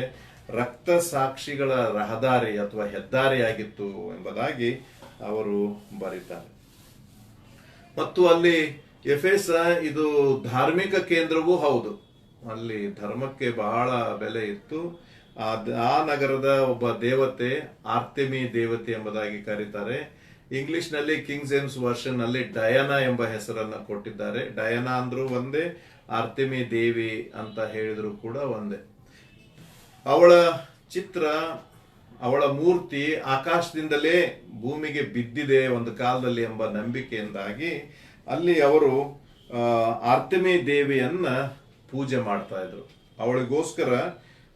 ರಕ್ತ ಸಾಕ್ಷಿಗಳ ರಹದಾರಿ ಅಥವಾ ಹೆದ್ದಾರಿಯಾಗಿತ್ತು ಎಂಬುದಾಗಿ ಅವರು ಬರೀತಾರೆ. ಮತ್ತು ಅಲ್ಲಿ ಎಫೆಸ ಇದು ಧಾರ್ಮಿಕ ಕೇಂದ್ರವೂ ಹೌದು. ಅಲ್ಲಿ ಧರ್ಮಕ್ಕೆ ಬಹಳ ಬೆಲೆ ಇತ್ತು. ಆ ನಗರದ ಒಬ್ಬ ದೇವತೆ ಆರ್ತೆಮಿ ದೇವತೆ ಎಂಬುದಾಗಿ ಕರೀತಾರೆ. ಇಂಗ್ಲಿಷ್ ನಲ್ಲಿ ಕಿಂಗ್ ಜೇಮ್ಸ್ ವರ್ಷನ್ ನಲ್ಲಿ ಡಯಾನಾ ಎಂಬ ಹೆಸರನ್ನ ಕೊಟ್ಟಿದ್ದಾರೆ. ಡಯಾನಾ ಅಂದ್ರೂ ಒಂದೇ, ಆರ್ತೆಮಿ ದೇವಿ ಅಂತ ಹೇಳಿದ್ರು ಕೂಡ ಒಂದೇ. ಅವಳ ಚಿತ್ರ, ಅವಳ ಮೂರ್ತಿ ಆಕಾಶದಿಂದಲೇ ಭೂಮಿಗೆ ಬಿದ್ದಿದೆ ಒಂದು ಕಾಲದಲ್ಲಿ ಎಂಬ ನಂಬಿಕೆಯಿಂದಾಗಿ ಅಲ್ಲಿ ಅವರು ಆರ್ತೆಮಿ ದೇವಿಯನ್ನ ಪೂಜೆ ಮಾಡ್ತಾ ಇದ್ರು. ಅವಳಿಗೋಸ್ಕರ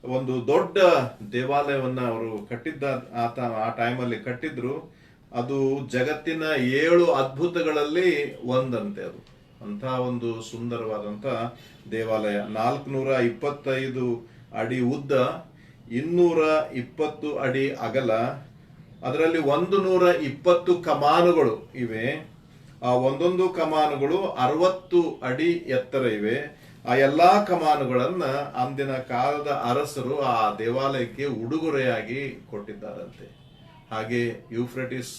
ಒಂದು ದೊಡ್ಡ ದೇವಾಲಯವನ್ನ ಅವರು ಕಟ್ಟಿದ್ದ. ಆ ಟೈಮಲ್ಲಿ ಕಟ್ಟಿದ್ರು. ಅದು ಜಗತ್ತಿನ 7 ಅದ್ಭುತಗಳಲ್ಲಿ ಒಂದಂತೆ. ಅದು ಅಂತ ಒಂದು ಸುಂದರವಾದಂತ ದೇವಾಲಯ. 425 ಅಡಿ ಉದ್ದ, 220 ಅಡಿ ಅಗಲ, ಅದರಲ್ಲಿ 120 ಕಮಾನುಗಳು ಇವೆ. ಆ ಒಂದೊಂದು ಕಮಾನುಗಳು 60 ಅಡಿ ಎತ್ತರ ಇವೆ. ಆ ಎಲ್ಲಾ ಕಮಾನುಗಳನ್ನ ಅಂದಿನ ಕಾಲದ ಅರಸರು ಆ ದೇವಾಲಯಕ್ಕೆ ಉಡುಗೊರೆಯಾಗಿ ಕೊಟ್ಟಿದ್ದಾರಂತೆ. ಹಾಗೆ ಯೂಫ್ರೆಟಿಸ್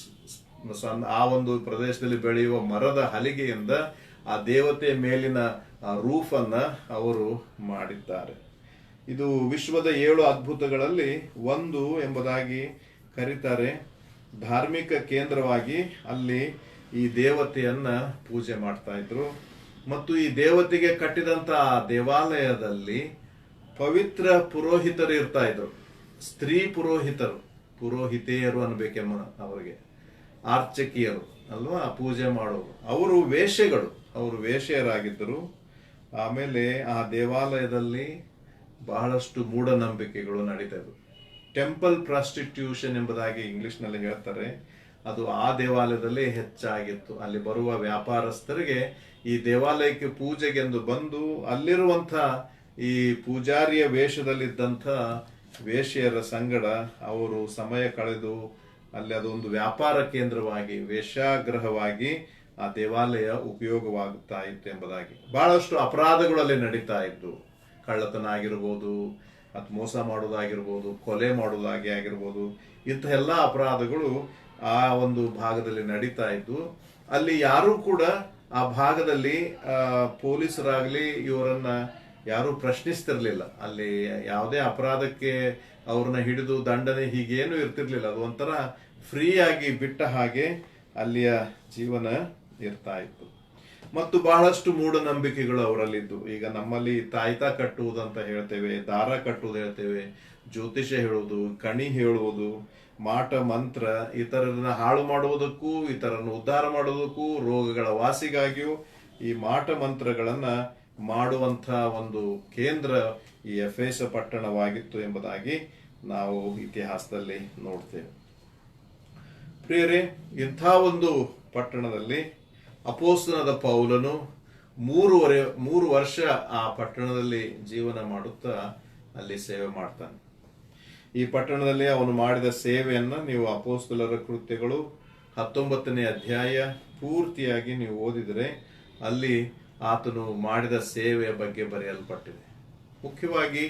ಆ ಒಂದು ಪ್ರದೇಶದಲ್ಲಿ ಬೆಳೆಯುವ ಮರದ ಹಲಿಗೆಯಿಂದ ಆ ದೇವತೆ ಮೇಲಿನ ರೂಫ್ ಅನ್ನ ಅವರು ಮಾಡಿದ್ದಾರೆ. ಇದು ವಿಶ್ವದ 7 ಅದ್ಭುತಗಳಲ್ಲಿ ಒಂದು ಎಂಬುದಾಗಿ ಕರೀತಾರೆ. ಧಾರ್ಮಿಕ ಕೇಂದ್ರವಾಗಿ ಅಲ್ಲಿ ಈ ದೇವತೆಯನ್ನ ಪೂಜೆ ಮಾಡ್ತಾ ಇದ್ರು. ಮತ್ತು ಈ ದೇವತೆಗೆ ಕಟ್ಟಿದಂತ ದೇವಾಲಯದಲ್ಲಿ ಪವಿತ್ರ ಪುರೋಹಿತರು ಇರ್ತಾ ಇದ್ರು. ಸ್ತ್ರೀ ಪುರೋಹಿತರು, ಪುರೋಹಿತೆಯರು ಅನ್ಬೇಕೆಮ್ಮ ಅವರಿಗೆ, ಆರ್ಚಕಿಯರು ಅಲ್ವಾ, ಪೂಜೆ ಮಾಡೋರು. ಅವರು ವೇಶ್ಯೆಗಳು, ಅವರು ವೇಶ್ಯರಾಗಿದ್ದರು. ಆಮೇಲೆ ಆ ದೇವಾಲಯದಲ್ಲಿ ಬಹಳಷ್ಟು ಮೂಢನಂಬಿಕೆಗಳು ನಡೀತಾ ಇದ್ವು. ಟೆಂಪಲ್ ಪ್ರಾಸ್ಟಿಟ್ಯೂಷನ್ ಎಂಬುದಾಗಿ ಇಂಗ್ಲಿಷ್ ನಲ್ಲಿ ಹೇಳ್ತಾರೆ. ಅದು ಆ ದೇವಾಲಯದಲ್ಲಿ ಹೆಚ್ಚಾಗಿತ್ತು. ಅಲ್ಲಿ ಬರುವ ವ್ಯಾಪಾರಸ್ಥರಿಗೆ ಈ ದೇವಾಲಯಕ್ಕೆ ಪೂಜೆಗೆಂದು ಬಂದು ಅಲ್ಲಿರುವಂತ ಈ ಪೂಜಾರಿಯ ವೇಷದಲ್ಲಿದ್ದಂಥ ವೇಶ್ಯರ ಸಂಗಡ ಅವರು ಸಮಯ ಕಳೆದು ಅಲ್ಲಿ ಅದೊಂದು ವ್ಯಾಪಾರ ಕೇಂದ್ರವಾಗಿ, ವೇಶ್ಯಾಗ್ರಹವಾಗಿ ಆ ದೇವಾಲಯ ಉಪಯೋಗವಾಗುತ್ತಾ ಇತ್ತು ಎಂಬುದಾಗಿ. ಬಹಳಷ್ಟು ಅಪರಾಧಗಳಲ್ಲಿ ನಡೀತಾ ಇತ್ತು. ಕಳ್ಳತನ ಆಗಿರ್ಬೋದು, ಅಥವಾ ಮೋಸ ಮಾಡೋದಾಗಿರ್ಬೋದು, ಕೊಲೆ ಮಾಡೋದಾಗಿ ಆಗಿರ್ಬೋದು, ಇಂಥ ಎಲ್ಲ ಅಪರಾಧಗಳು ಆ ಒಂದು ಭಾಗದಲ್ಲಿ ನಡೀತಾ ಇದ್ದು. ಅಲ್ಲಿ ಯಾರು ಕೂಡ ಆ ಭಾಗದಲ್ಲಿ ಪೊಲೀಸರಾಗ್ಲಿ ಇವರನ್ನ ಯಾರು ಪ್ರಶ್ನಿಸ್ತಿರ್ಲಿಲ್ಲ. ಅಲ್ಲಿ ಯಾವುದೇ ಅಪರಾಧಕ್ಕೆ ಅವ್ರನ್ನ ಹಿಡಿದು ದಂಡನೆ ಹೀಗೇನು ಇರ್ತಿರ್ಲಿಲ್ಲ. ಅದು ಒಂಥರ ಫ್ರೀ ಆಗಿ ಬಿಟ್ಟ ಹಾಗೆ ಅಲ್ಲಿಯ ಜೀವನ ಇರ್ತಾ ಇತ್ತು. ಮತ್ತು ಬಹಳಷ್ಟು ಮೂಢನಂಬಿಕೆಗಳು ಅವರಲ್ಲಿದ್ದು. ಈಗ ನಮ್ಮಲ್ಲಿ ತಾಯ್ತ ಕಟ್ಟುವುದಂತ ಹೇಳ್ತೇವೆ, ದಾರ ಕಟ್ಟುವುದು ಹೇಳ್ತೇವೆ, ಜ್ಯೋತಿಷ್ಯ ಹೇಳುವುದು, ಕಣಿ ಹೇಳುವುದು, ಮಾಟ ಮಂತ್ರ, ಇತರರನ್ನ ಹಾಳು ಮಾಡುವುದಕ್ಕೂ ಇತರನ್ನು ಉದ್ಧಾರ ಮಾಡುವುದಕ್ಕೂ ರೋಗಗಳ ವಾಸಿಗಾಗಿಯೂ ಈ ಮಾಟ ಮಂತ್ರಗಳನ್ನ ಮಾಡುವಂತ ಒಂದು ಕೇಂದ್ರ ಈ ಎಫೆಸ ಪಟ್ಟಣವಾಗಿತ್ತು ಎಂಬುದಾಗಿ ನಾವು ಇತಿಹಾಸದಲ್ಲಿ ನೋಡ್ತೇವೆ. ಪ್ರಿಯರೇ, ಇಂಥ ಒಂದು ಪಟ್ಟಣದಲ್ಲಿ ಅಪೊಸ್ತಲನಾದ ಪೌಲನು 3 ವರ್ಷ ಆ ಪಟ್ಟಣದಲ್ಲಿ ಜೀವನ ಮಾಡುತ್ತಾ ಅಲ್ಲಿ ಸೇವೆ ಮಾಡ್ತಾನೆ. ಈ ಪಟ್ಟಣದಲ್ಲಿ ಅವನು ಮಾಡಿದ ಸೇವೆಯನ್ನ ನೀವು ಅಪೊಸ್ತಲರ ಕೃತ್ಯಗಳು 19ನೇ ಅಧ್ಯಾಯ ಪೂರ್ತಿಯಾಗಿ ನೀವು ಓದಿದರೆ ಅಲ್ಲಿ ಆತನು ಮಾಡಿದ ಸೇವೆಯ ಬಗ್ಗೆ ಬರೆಯಲ್ಪಟ್ಟಿದೆ. ಮುಖ್ಯವಾಗಿ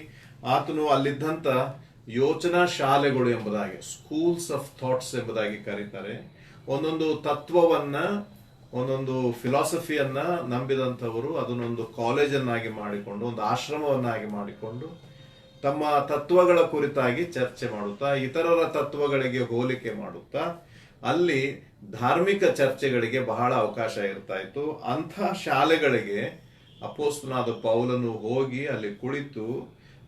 ಆತನು ಅಲ್ಲಿದ್ದಂತ ಯೋಚನಾ ಶಾಲೆಗಳು ಎಂಬುದಾಗಿ, ಸ್ಕೂಲ್ಸ್ ಆಫ್ ಥಾಟ್ಸ್ ಎಂಬುದಾಗಿ ಕರೀತಾರೆ. ಒಂದೊಂದು ತತ್ವವನ್ನ, ಒಂದೊಂದು ಫಿಲಾಸಫಿಯನ್ನ ನಂಬಿದಂಥವರು ಅದನ್ನೊಂದು ಕಾಲೇಜನ್ನಾಗಿ ಮಾಡಿಕೊಂಡು, ಒಂದು ಆಶ್ರಮವನ್ನಾಗಿ ಮಾಡಿಕೊಂಡು ತಮ್ಮ ತತ್ವಗಳ ಕುರಿತಾಗಿ ಚರ್ಚೆ ಮಾಡುತ್ತಾ, ಇತರರ ತತ್ವಗಳಿಗೆ ಹೋಲಿಕೆ ಮಾಡುತ್ತಾ ಅಲ್ಲಿ ಧಾರ್ಮಿಕ ಚರ್ಚೆಗಳಿಗೆ ಬಹಳ ಅವಕಾಶ ಇರ್ತಾ ಇತ್ತು. ಅಂಥ ಶಾಲೆಗಳಿಗೆ ಅಪೊಸ್ತಲನಾದ ಪೌಲನು ಹೋಗಿ ಅಲ್ಲಿ ಕುಳಿತು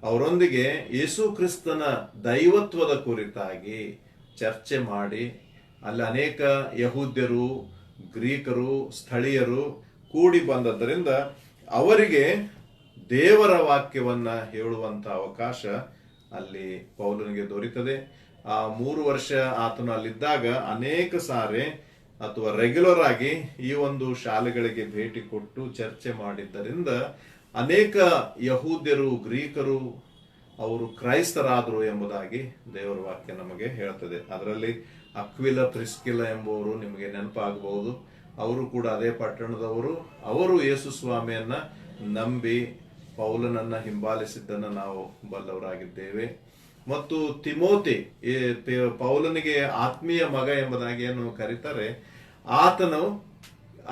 ಅವರೊಂದಿಗೆ ಯೇಸು ಕ್ರಿಸ್ತನ ದೈವತ್ವದ ಕುರಿತಾಗಿ ಚರ್ಚೆ ಮಾಡಿ, ಅಲ್ಲಿ ಅನೇಕ ಯಹೂದ್ಯರು, ಗ್ರೀಕರು, ಸ್ಥಳೀಯರು ಕೂಡಿ ಬಂದದ್ದರಿಂದ ಅವರಿಗೆ ದೇವರ ವಾಕ್ಯವನ್ನ ಹೇಳುವಂತ ಅವಕಾಶ ಅಲ್ಲಿ ಪೌಲನಿಗೆ ದೊರೀತದೆ. ಆ 3 ವರ್ಷ ಆತನು ಅಲ್ಲಿದ್ದಾಗ ಅನೇಕ ಸಾರಿ ಅಥವಾ ರೆಗ್ಯುಲರ್ ಆಗಿ ಈ ಒಂದು ಶಾಲೆಗಳಿಗೆ ಭೇಟಿ ಕೊಟ್ಟು ಚರ್ಚೆ ಮಾಡಿದ್ದರಿಂದ ಅನೇಕ ಯಹೂದ್ಯರು, ಗ್ರೀಕರು ಅವರು ಕ್ರೈಸ್ತರಾದರು ಎಂಬುದಾಗಿ ದೇವರ ವಾಕ್ಯ ನಮಗೆ ಹೇಳ್ತದೆ. ಅದರಲ್ಲಿ ಅಕ್ವಿಲ, ಪ್ರಿಸ್ಕಿಲ ಎಂಬುವರು ನಿಮಗೆ ನೆನಪಾಗಬಹುದು. ಅವರು ಕೂಡ ಅದೇ ಪಟ್ಟಣದವರು. ಅವರು ಯೇಸು ಸ್ವಾಮಿಯನ್ನ ನಂಬಿ ಪೌಲನನ್ನ ಹಿಂಬಾಲಿಸಿದ್ದನ್ನು ನಾವು ಬಲ್ಲವರಾಗಿದ್ದೇವೆ. ಮತ್ತು ತಿಮೋತಿ, ಪೌಲನಿಗೆ ಆತ್ಮೀಯ ಮಗ ಎಂಬುದಾಗಿ ಏನು ಕರೀತಾರೆ,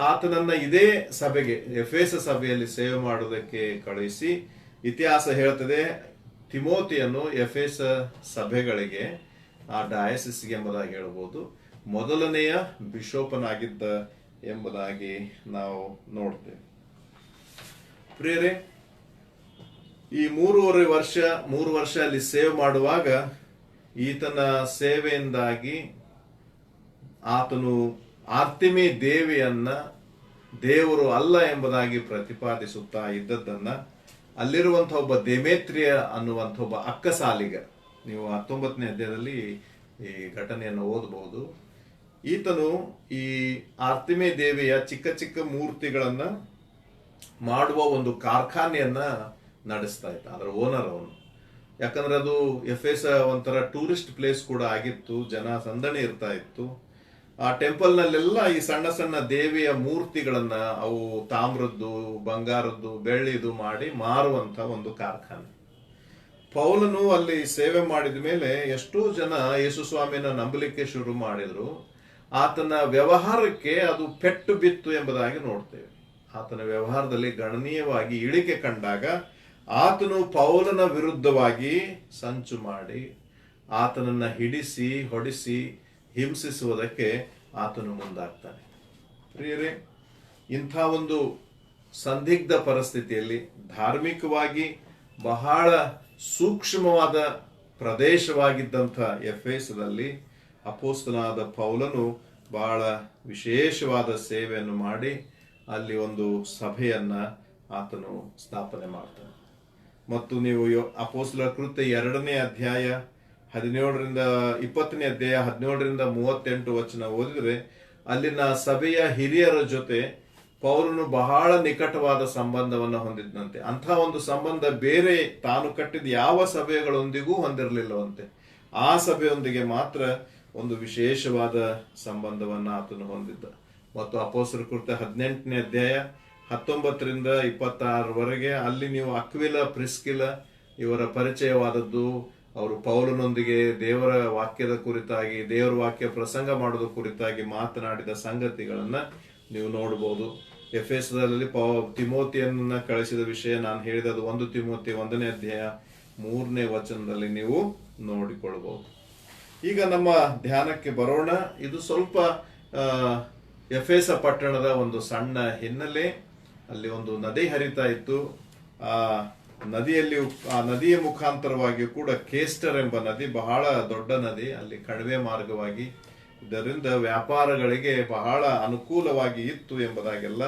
ಆತನನ್ನ ಇದೇ ಸಭೆಗೆ, ಎಫೆಸ ಸಭೆಯಲ್ಲಿ ಸೇವೆ ಮಾಡುವುದಕ್ಕೆ ಕಳುಹಿಸಿ, ಇತಿಹಾಸ ಹೇಳ್ತದೆ ತಿಮೋತಿಯನ್ನು ಎಫೆಸ ಸಭೆಗಳಿಗೆ, ಆ ಡಯಾಸಿಸ್ಗೆ ಎಂಬುದಾಗಿ ಹೇಳ್ಬೋದು, ಮೊದಲನೆಯ ಬಿಷೋಪನಾಗಿದ್ದ ಎಂಬುದಾಗಿ ನಾವು ನೋಡ್ತೇವೆ. ಪ್ರಿಯರೇ, ಈ 3 ವರ್ಷ ಅಲ್ಲಿ ಸೇವೆ ಮಾಡುವಾಗ ಈತನ ಸೇವೆಯಿಂದಾಗಿ ಆತನು ಆರ್ತಿಮಿ ದೇವಿಯನ್ನ ದೇವರು ಅಲ್ಲ ಎಂಬುದಾಗಿ ಪ್ರತಿಪಾದಿಸುತ್ತಾ ಇದ್ದದ್ದನ್ನ ಅಲ್ಲಿರುವಂತಹ ಒಬ್ಬ ದೇಮೇತ್ರಿಯ ಅನ್ನುವಂಥ ಒಬ್ಬ ಅಕ್ಕಸಾಲಿಗ, ನೀವು 19ನೇ ಅಧ್ಯಾಯದಲ್ಲಿ ಈ ಘಟನೆಯನ್ನು ಓದಬಹುದು. ಈತನು ಈ ಆರ್ತಿಮಿ ದೇವಿಯ ಚಿಕ್ಕ ಚಿಕ್ಕ ಮೂರ್ತಿಗಳನ್ನ ಮಾಡುವ ಒಂದು ಕಾರ್ಖಾನೆಯನ್ನ ನಡೆಸ್ತಾ ಇದ್ದ, ಅದರ ಓನರ್ ಅವನು. ಯಾಕಂದ್ರೆ ಅದು ಎಫೆಸ ಒಂಥರ ಟೂರಿಸ್ಟ್ ಪ್ಲೇಸ್ ಕೂಡ ಆಗಿತ್ತು, ಜನ ಸಂದಣಿ ಇರ್ತಾ ಇತ್ತು. ಆ ಟೆಂಪಲ್ ನಲ್ಲೆಲ್ಲ ಈ ಸಣ್ಣ ಸಣ್ಣ ದೇವಿಯ ಮೂರ್ತಿಗಳನ್ನ, ಅವು ತಾಮ್ರದ್ದು, ಬಂಗಾರದ್ದು, ಬೆಳ್ಳಿದು ಮಾಡಿ ಮಾರುವಂತ ಒಂದು ಕಾರ್ಖಾನೆ. ಪೌಲನು ಅಲ್ಲಿ ಸೇವೆ ಮಾಡಿದ ಮೇಲೆ ಎಷ್ಟೋ ಜನ ಯೇಸು ಸ್ವಾಮಿನ ನಂಬಲಿಕ್ಕೆ ಶುರು ಮಾಡಿದ್ರು. ಆತನ ವ್ಯವಹಾರಕ್ಕೆ ಅದು ಪೆಟ್ಟು ಬಿತ್ತು ಎಂಬುದಾಗಿ ನೋಡ್ತೇವೆ. ಆತನ ವ್ಯವಹಾರದಲ್ಲಿ ಗಣನೀಯವಾಗಿ ಇಳಿಕೆ ಕಂಡಾಗ ಆತನು ಪೌಲನ ವಿರುದ್ಧವಾಗಿ ಸಂಚು ಮಾಡಿ ಆತನನ್ನ ಹಿಡಿಸಿ ಹೊಡಿಸಿ ಹಿಂಸಿಸುವುದಕ್ಕೆ ಆತನು ಮುಂದಾಗ್ತಾನೆ. ಪ್ರಿಯರೇ, ಇಂಥ ಒಂದು ಸಂದಿಗ್ಧ ಪರಿಸ್ಥಿತಿಯಲ್ಲಿ ಧಾರ್ಮಿಕವಾಗಿ ಬಹಳ ಸೂಕ್ಷ್ಮವಾದ ಪ್ರದೇಶವಾಗಿದ್ದಂಥ ಎಫೆಸದಲ್ಲಿ ಅಪೊಸ್ತಲನಾದ ಪೌಲನು ಬಹಳ ವಿಶೇಷವಾದ ಸೇವೆಯನ್ನು ಮಾಡಿ ಅಲ್ಲಿ ಒಂದು ಸಭೆಯನ್ನ ಆತನು ಸ್ಥಾಪನೆ ಮಾಡ್ತಾನೆ. ಮತ್ತು ನೀವು ಅಪೊಸ್ತಲರ ಕೃತ್ಯ 2ನೇ ಅಧ್ಯಾಯ 17ರಿಂದ 20ನೇ ಅಧ್ಯಾಯ 17ರಿಂದ 38 ವಚನ ಓದಿದ್ರೆ ಅಲ್ಲಿನ ಸಭೆಯ ಹಿರಿಯರ ಜೊತೆ ಪೌಲನು ಬಹಳ ನಿಕಟವಾದ ಸಂಬಂಧವನ್ನ ಹೊಂದಿದ್ದಂತೆ. ಅಂಥ ಒಂದು ಸಂಬಂಧ ಬೇರೆ ತಾನು ಕಟ್ಟಿದ ಯಾವ ಸಭೆಗಳೊಂದಿಗೂ ಹೊಂದಿರಲಿಲ್ಲವಂತೆ. ಆ ಸಭೆಯೊಂದಿಗೆ ಮಾತ್ರ ಒಂದು ವಿಶೇಷವಾದ ಸಂಬಂಧವನ್ನ ಆತನು ಹೊಂದಿದ್ದ. ಮತ್ತು ಅಪೊಸ್ತಲರ ಕೃತ್ಯ 18ನೇ ಅಧ್ಯಾಯ 19ರಿಂದ 26 ಅಲ್ಲಿ ನೀವು ಅಕ್ವಿಲ, ಪ್ರಿಸ್ಕಿಲ ಇವರ ಪರಿಚಯವಾದದ್ದು, ಅವರು ಪೌಲನೊಂದಿಗೆ ದೇವರ ವಾಕ್ಯದ ಕುರಿತಾಗಿ, ದೇವರ ವಾಕ್ಯ ಪ್ರಸಂಗ ಮಾಡೋದ ಕುರಿತಾಗಿ ಮಾತನಾಡಿದ ಸಂಗತಿಗಳನ್ನ ನೀವು ನೋಡಬಹುದು. ಎಫೆಸದಲ್ಲಿ ತಿಮೋತಿಯನ್ನ ಕಳಿಸಿದ ವಿಷಯ ನಾನು ಹೇಳಿದದು 1 ತಿಮೋತಿ 1ನೇ ಅಧ್ಯಾಯ 3ನೇ ವಚನದಲ್ಲಿ ನೀವು ನೋಡಿಕೊಳ್ಳಬಹುದು. ಈಗ ನಮ್ಮ ಧ್ಯಾನಕ್ಕೆ ಬರೋಣ. ಇದು ಸ್ವಲ್ಪ ಎಫೆಸ ಪಟ್ಟಣದ ಒಂದು ಸಣ್ಣ ಹಿನ್ನೆಲೆ. ಅಲ್ಲಿ ಒಂದು ನದಿ ಹರಿತಾ ಇತ್ತು. ಆ ನದಿಯ ಮುಖಾಂತರವಾಗಿ ಕೂಡ ಕೇಸ್ಟರ್ ಎಂಬ ನದಿ, ಬಹಳ ದೊಡ್ಡ ನದಿ, ಅಲ್ಲಿ ಕಣಿವೆ ಮಾರ್ಗವಾಗಿ ಇದರಿಂದ ವ್ಯಾಪಾರಗಳಿಗೆ ಬಹಳ ಅನುಕೂಲವಾಗಿ ಇತ್ತು ಎಂಬುದಾಗೆಲ್ಲ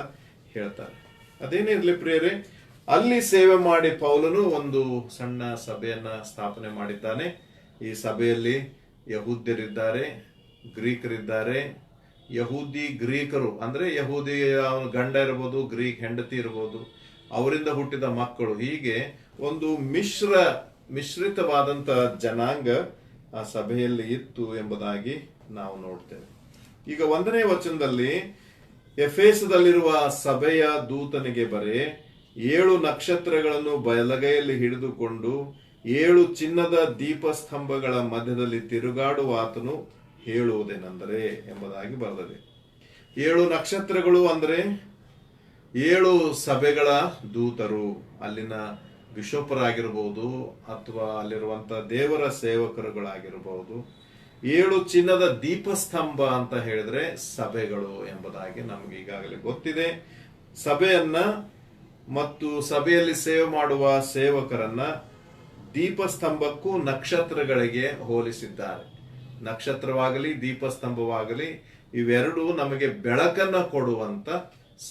ಹೇಳ್ತಾರೆ. ಅದೇನಿರ್ಲಿ ಪ್ರಿಯರೇ, ಅಲ್ಲಿ ಸೇವೆ ಮಾಡಿ ಪೌಲನು ಒಂದು ಸಣ್ಣ ಸಭೆಯನ್ನ ಸ್ಥಾಪನೆ ಮಾಡಿದ್ದಾನೆ. ಈ ಸಭೆಯಲ್ಲಿ ಯಹೂದ್ಯರಿದ್ದಾರೆ, ಗ್ರೀಕರಿದ್ದಾರೆ. ಯಹೂದಿ ಗ್ರೀಕರು ಅಂದ್ರೆ ಯಹೂದಿ ಗಂಡ ಇರ್ಬೋದು, ಗ್ರೀಕ್ ಹೆಂಡತಿ ಇರ್ಬೋದು, ಅವರಿಂದ ಹುಟ್ಟಿದ ಮಕ್ಕಳು, ಹೀಗೆ ಒಂದು ಮಿಶ್ರಿತವಾದಂತ ಜನಾಂಗ ಆ ಸಭೆಯಲ್ಲಿ ಇತ್ತು ಎಂಬುದಾಗಿ ನಾವು ನೋಡ್ತೇವೆ. ಈಗ 1ನೇ ವಚನದಲ್ಲಿ ಎಫೆಸದಲ್ಲಿರುವ ಸಭೆಯ ದೂತನಿಗೆ ಬರೆ 7 ನಕ್ಷತ್ರಗಳನ್ನು ಬಲಗೈಯಲ್ಲಿ ಹಿಡಿದುಕೊಂಡು 7 ಚಿನ್ನದ ದೀಪಸ್ತಂಭಗಳ ಮಧ್ಯದಲ್ಲಿ ತಿರುಗಾಡುವ ಆತನು ಹೇಳುವುದೇನೆಂದರೆ ಎಂಬುದಾಗಿ ಬರೆದಿದೆ. 7 ನಕ್ಷತ್ರಗಳು ಅಂದ್ರೆ 7 ಸಭೆಗಳ ದೂತರು, ಅಲ್ಲಿನ ಬಿಷೋಪರಾಗಿರ್ಬೋದು ಅಥವಾ ಅಲ್ಲಿರುವಂತ ದೇವರ ಸೇವಕರುಗಳಾಗಿರಬಹುದು. 7 ಚಿನ್ನದ ದೀಪಸ್ತಂಭ ಅಂತ ಹೇಳಿದ್ರೆ ಸಭೆಗಳು ಎಂಬುದಾಗಿ ನಮ್ಗೆ ಈಗಾಗಲೇ ಗೊತ್ತಿದೆ. ಸಭೆಯನ್ನ ಮತ್ತು ಸಭೆಯಲ್ಲಿ ಸೇವೆ ಮಾಡುವ ಸೇವಕರನ್ನ ದೀಪಸ್ತಂಭಕ್ಕೂ ನಕ್ಷತ್ರಗಳಿಗೆ ಹೋಲಿಸಿದ್ದಾರೆ. ನಕ್ಷತ್ರವಾಗಲಿ ದೀಪಸ್ತಂಭವಾಗಲಿ ಇವೆರಡೂ ನಮಗೆ ಬೆಳಕನ್ನ ಕೊಡುವಂತ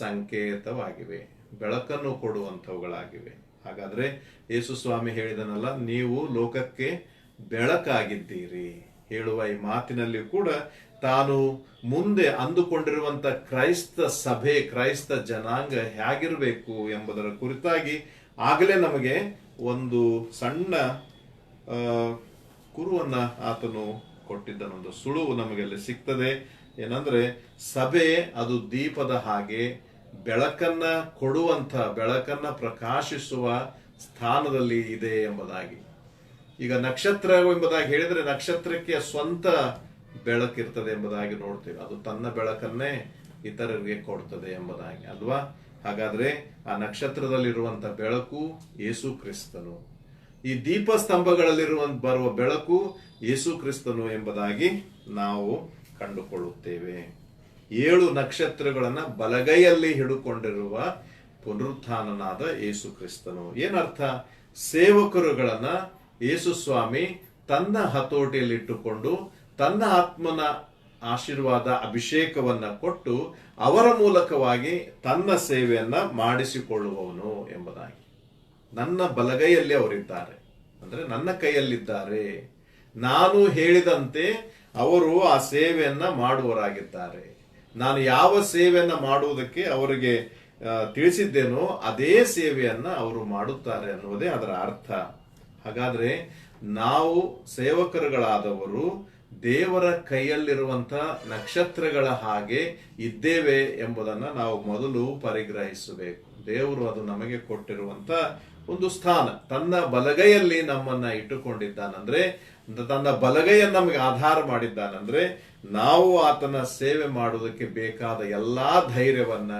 ಸಂಕೇತವಾಗಿವೆ, ಬೆಳಕನ್ನು ಕೊಡುವಂತವುಗಳಾಗಿವೆ. ಹಾಗಾದ್ರೆ ಯೇಸು ಸ್ವಾಮಿ ಹೇಳಿದನಲ್ಲ, ನೀವು ಲೋಕಕ್ಕೆ ಬೆಳಕಾಗಿದ್ದೀರಿ. ಹೇಳುವ ಈ ಮಾತಿನಲ್ಲಿ ಕೂಡ ತಾನು ಮುಂದೆ ಅಂದುಕೊಂಡಿರುವಂತ ಕ್ರೈಸ್ತ ಸಭೆ, ಕ್ರೈಸ್ತ ಜನಾಂಗ ಹೇಗಿರಬೇಕು ಎಂಬುದರ ಕುರಿತಾಗಿ ಆಗಲೇ ನಮಗೆ ಒಂದು ಸಣ್ಣ ಕುರುವನ್ನ ಆತನು ಕೊಟ್ಟಿದ್ದನ, ಒಂದು ಸುಳುವು ನಮಗೆಲ್ಲಿ ಸಿಗ್ತದೆ. ಏನಂದ್ರೆ, ಸಭೆ ಅದು ದೀಪದ ಹಾಗೆ ಬೆಳಕನ್ನ ಕೊಡುವಂತ, ಬೆಳಕನ್ನ ಪ್ರಕಾಶಿಸುವ ಸ್ಥಾನದಲ್ಲಿ ಇದೆ ಎಂಬುದಾಗಿ. ಈಗ ನಕ್ಷತ್ರ ಎಂಬುದಾಗಿ ಹೇಳಿದ್ರೆ ನಕ್ಷತ್ರಕ್ಕೆ ಸ್ವಂತ ಬೆಳಕಿರ್ತದೆ ಎಂಬುದಾಗಿ ನೋಡ್ತೀವಿ. ಅದು ತನ್ನ ಬೆಳಕನ್ನೇ ಇತರರಿಗೆ ಕೊಡ್ತದೆ ಎಂಬುದಾಗಿ ಅಲ್ವಾ. ಹಾಗಾದ್ರೆ ಆ ನಕ್ಷತ್ರದಲ್ಲಿರುವಂತ ಬೆಳಕು ಯೇಸು ಕ್ರಿಸ್ತನು, ಈ ದೀಪ ಬರುವ ಬೆಳಕು ಯೇಸು ಕ್ರಿಸ್ತನು ಎಂಬುದಾಗಿ ನಾವು ಕಂಡುಕೊಳ್ಳುತ್ತೇವೆ. 7 ನಕ್ಷತ್ರಗಳನ್ನ ಬಲಗೈಯಲ್ಲಿ ಹಿಡುಕೊಂಡಿರುವ ಪುನರುತ್ಥಾನನಾದ ಯೇಸು ಕ್ರಿಸ್ತನು. ಏನರ್ಥ? ಸೇವಕರುಗಳನ್ನ ಯೇಸು ಸ್ವಾಮಿ ತನ್ನ ಹತೋಟಿಯಲ್ಲಿಟ್ಟುಕೊಂಡು ತನ್ನ ಆತ್ಮನ ಆಶೀರ್ವಾದ ಅಭಿಷೇಕವನ್ನ ಕೊಟ್ಟು ಅವರ ಮೂಲಕವಾಗಿ ತನ್ನ ಸೇವೆಯನ್ನ ಮಾಡಿಸಿಕೊಳ್ಳುವವನು ಎಂಬುದಾಗಿ. ನನ್ನ ಬಲಗೈಯಲ್ಲಿ ಅವರಿದ್ದಾರೆ, ಅಂದ್ರೆ ನನ್ನ ಕೈಯಲ್ಲಿದ್ದಾರೆ. ನಾನು ಹೇಳಿದಂತೆ ಅವರು ಆ ಸೇವೆಯನ್ನ ಮಾಡುವವರಾಗಿದ್ದಾರೆ. ನಾನು ಯಾವ ಸೇವೆಯನ್ನ ಮಾಡುವುದಕ್ಕೆ ಅವರಿಗೆ ತಿಳಿಸಿದ್ದೇನೋ ಅದೇ ಸೇವೆಯನ್ನ ಅವರು ಮಾಡುತ್ತಾರೆ ಅನ್ನುವುದೇ ಅದರ ಅರ್ಥ. ಹಾಗಾದ್ರೆ ನಾವು ಸೇವಕರುಗಳಾದವರು ದೇವರ ಕೈಯಲ್ಲಿರುವಂತ ನಕ್ಷತ್ರಗಳ ಹಾಗೆ ಇದ್ದೇವೆ ಎಂಬುದನ್ನ ನಾವು ಮೊದಲು ಪರಿಗ್ರಹಿಸಬೇಕು. ದೇವರು ಅದು ನಮಗೆ ಕೊಟ್ಟಿರುವಂತ ಒಂದು ಸ್ಥಾನ. ತನ್ನ ಬಲಗೈಯಲ್ಲಿ ನಮ್ಮನ್ನ ಇಟ್ಟುಕೊಂಡಿದ್ದಾನಂದ್ರೆ, ತನ್ನ ಬಲಗೈಯನ್ನು ನಮಗೆ ಆಧಾರ ಮಾಡಿದ್ದಾನಂದ್ರೆ, ನಾವು ಆತನ ಸೇವೆ ಮಾಡುವುದಕ್ಕೆ ಬೇಕಾದ ಎಲ್ಲಾ ಧೈರ್ಯವನ್ನ,